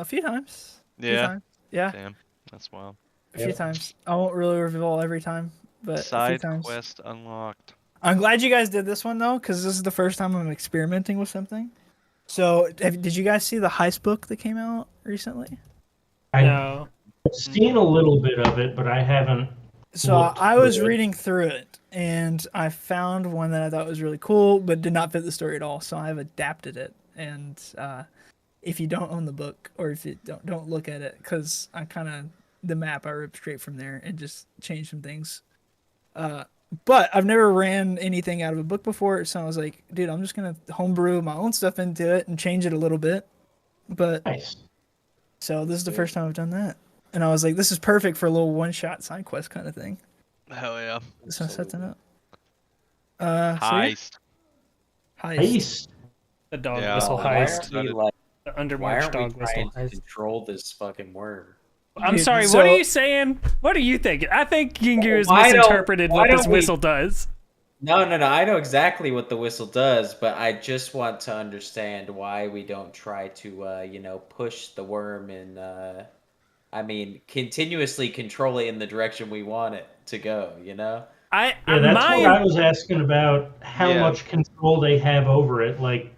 few times. Yeah. Yeah. Damn, that's wild. A few Yep. times. I won't really reveal every time, but a few Side times. quest unlocked. I'm glad you guys did this one though, because this is the first time I'm experimenting with something. So, did you guys see the heist book that came out recently? I've No. seen a little bit of it, but I haven't. So Looked I was through it. reading through it, and I found one that I thought was really cool, but did not fit the story at all. So I've adapted it. And if you don't own the book, or if you don't look at it, because the map I ripped straight from there and just changed some things. But I've never ran anything out of a book before, so I was like, dude, I'm just gonna homebrew my own stuff into it and change it a little bit. But Nice. so this is the first time I've done that, and I was like, this is perfect for a little one-shot side quest kind of thing. Hell yeah. So I set that up. Heist. Heist. Heist. The dog Yeah. whistle Why heist. aren't we like? The Why undermarch aren't we dog whistle trying to heist. control this fucking worm? I'm Dude, sorry, so- what are you saying? What are you thinking? I think Gingu has Why don't- misinterpreted why what this don't we- whistle does. No. I know exactly what the whistle does, but I just want to understand why we don't try to, push the worm and, continuously control it in the direction we want it to go. Yeah, that's what I was asking about. How much control they have over it? Like,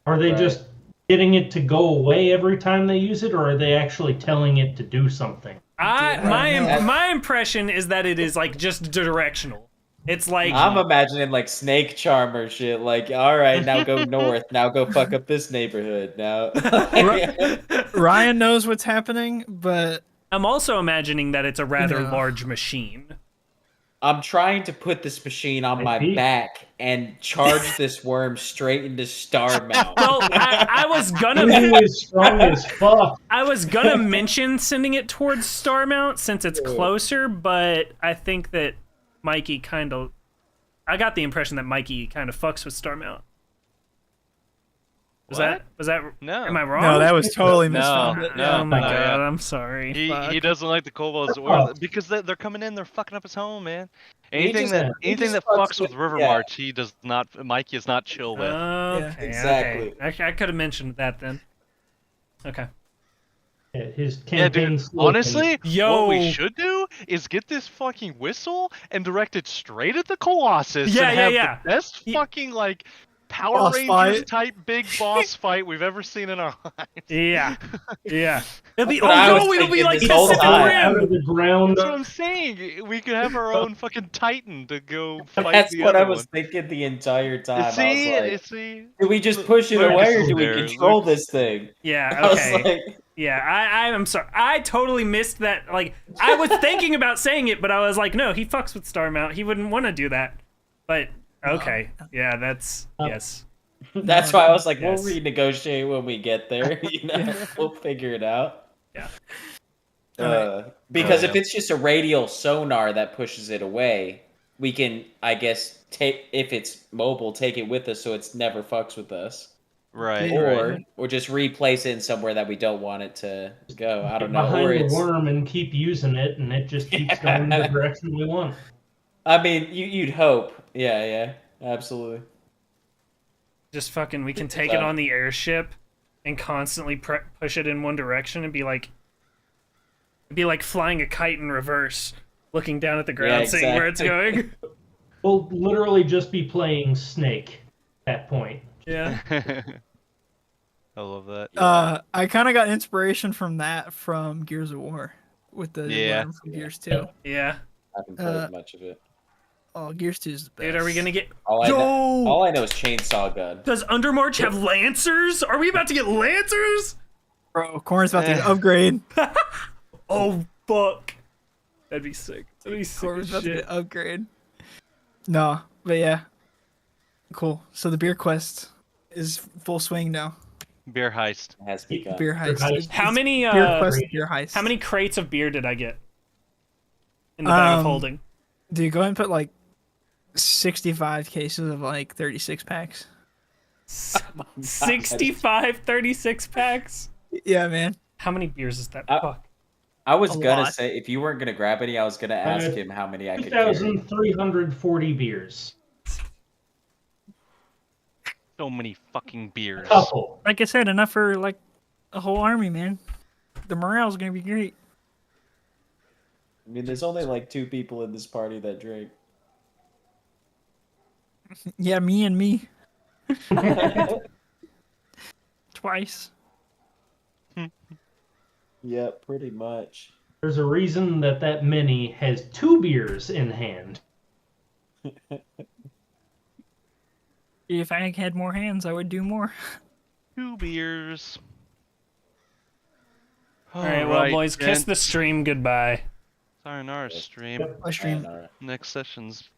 are they just getting it to go away every time they use it, or are they actually telling it to do something? My impression is that it is like just directional. It's like I'm imagining like snake charmer shit. Like, all right, now go north. Now go fuck up this neighborhood. Now, Ryan knows what's happening, but I'm also imagining that it's a rather No. large machine. I'm trying to put this machine on my back and charge this worm straight into Starmount. Well, I was gonna Gingu is strong as fuck. I was gonna mention sending it towards Starmount since it's closer, but I think that Mikey I got the impression that Mikey kind of fucks with Starmount. Was that No. am I wrong? no, that was totally No, misfounded. no. Oh my no, god, yeah. I'm sorry. He doesn't like the kobolds because they're coming in. They're fucking up his home, man. Anything that fucks with River March, he does not. Mikey is not chill with. Okay, exactly. Okay. I could have mentioned that then. Okay. His Yeah, campaign dude. Honestly, Yo. what we should do is get this fucking whistle and direct it straight at the Colossus Yeah, and have yeah. the best fucking like Power Boss Rangers fight. type big boss fight we've ever seen in our lives. Yeah. It'll be That's what I was it'll be thinking like this whole Pacific time. out of Rim. the ground. That's what I'm saying. We could have our own fucking Titan to go fight That's the what other I was one. thinking the entire time. See, I was like, see. do we just push it Lucas away or is do we there. control Lucas- this thing? Yeah, I was okay. like, Yeah, I'm sorry. I totally missed that. Like, I was thinking about saying it, but I was like, no, he fucks with Starmount. He wouldn't want to do that. But, okay. Yeah, that's, yes. that's why I was like, Yes. we'll renegotiate when we get there. We'll figure it out. Yeah. Because Oh, if yeah. it's just a radial sonar that pushes it away, we can, I guess, if it's mobile, take it with us so it's never fucks with us. Right, Or just replace it in somewhere that we don't want it to go. I don't know. Behind Or the it's, worm and keep using it, and it just keeps going in the direction we want. I mean, you'd hope. Yeah, absolutely. Just fucking, we can take it on the airship and constantly push it in one direction and be like, it'd be like flying a kite in reverse, looking down at the ground, seeing where it's going. We'll literally just be playing Snake at that point. Yeah. I love that. I kind of got inspiration from Gears of War with the worm from Gears 2. Yeah. I haven't played much of it. Oh, Gears 2 is the best. Dude, are we gonna get... All I know is Chainsaw Gun. Does Undermarch have Lancers? Are we about to get Lancers? Bro, Corn's about to upgrade. Oh, fuck. That'd be sick. That'd be sick Corn's as about to shit. get upgrade. No, but yeah. Cool. So the beer quest is full swing now. Beer heist. It has begun. Beer heist. heist. How many, Beer quest, beer heist. how many crates of beer did I get? In the bag of holding. Dude, go ahead and put like 65 cases of like 36 packs. 65 36 packs? Yeah, man. How many beers is that? Fuck. I was A gonna lot. say, if you weren't gonna grab any, I was gonna ask him how many I could carry. 2,340 beers. So many fucking beers. Couple. Like I said, enough for like a whole army, man. The morale's gonna be great. I mean, there's only like 2 people in this party that drink. Yeah, me and me. Twice. Yeah, pretty much. There's a reason that many has 2 beers in hand. If I had more hands, I would do more. 2 beers. All right, well, boys, kiss the stream goodbye. Sayonara stream. Yep. I stream. Alright. Next session's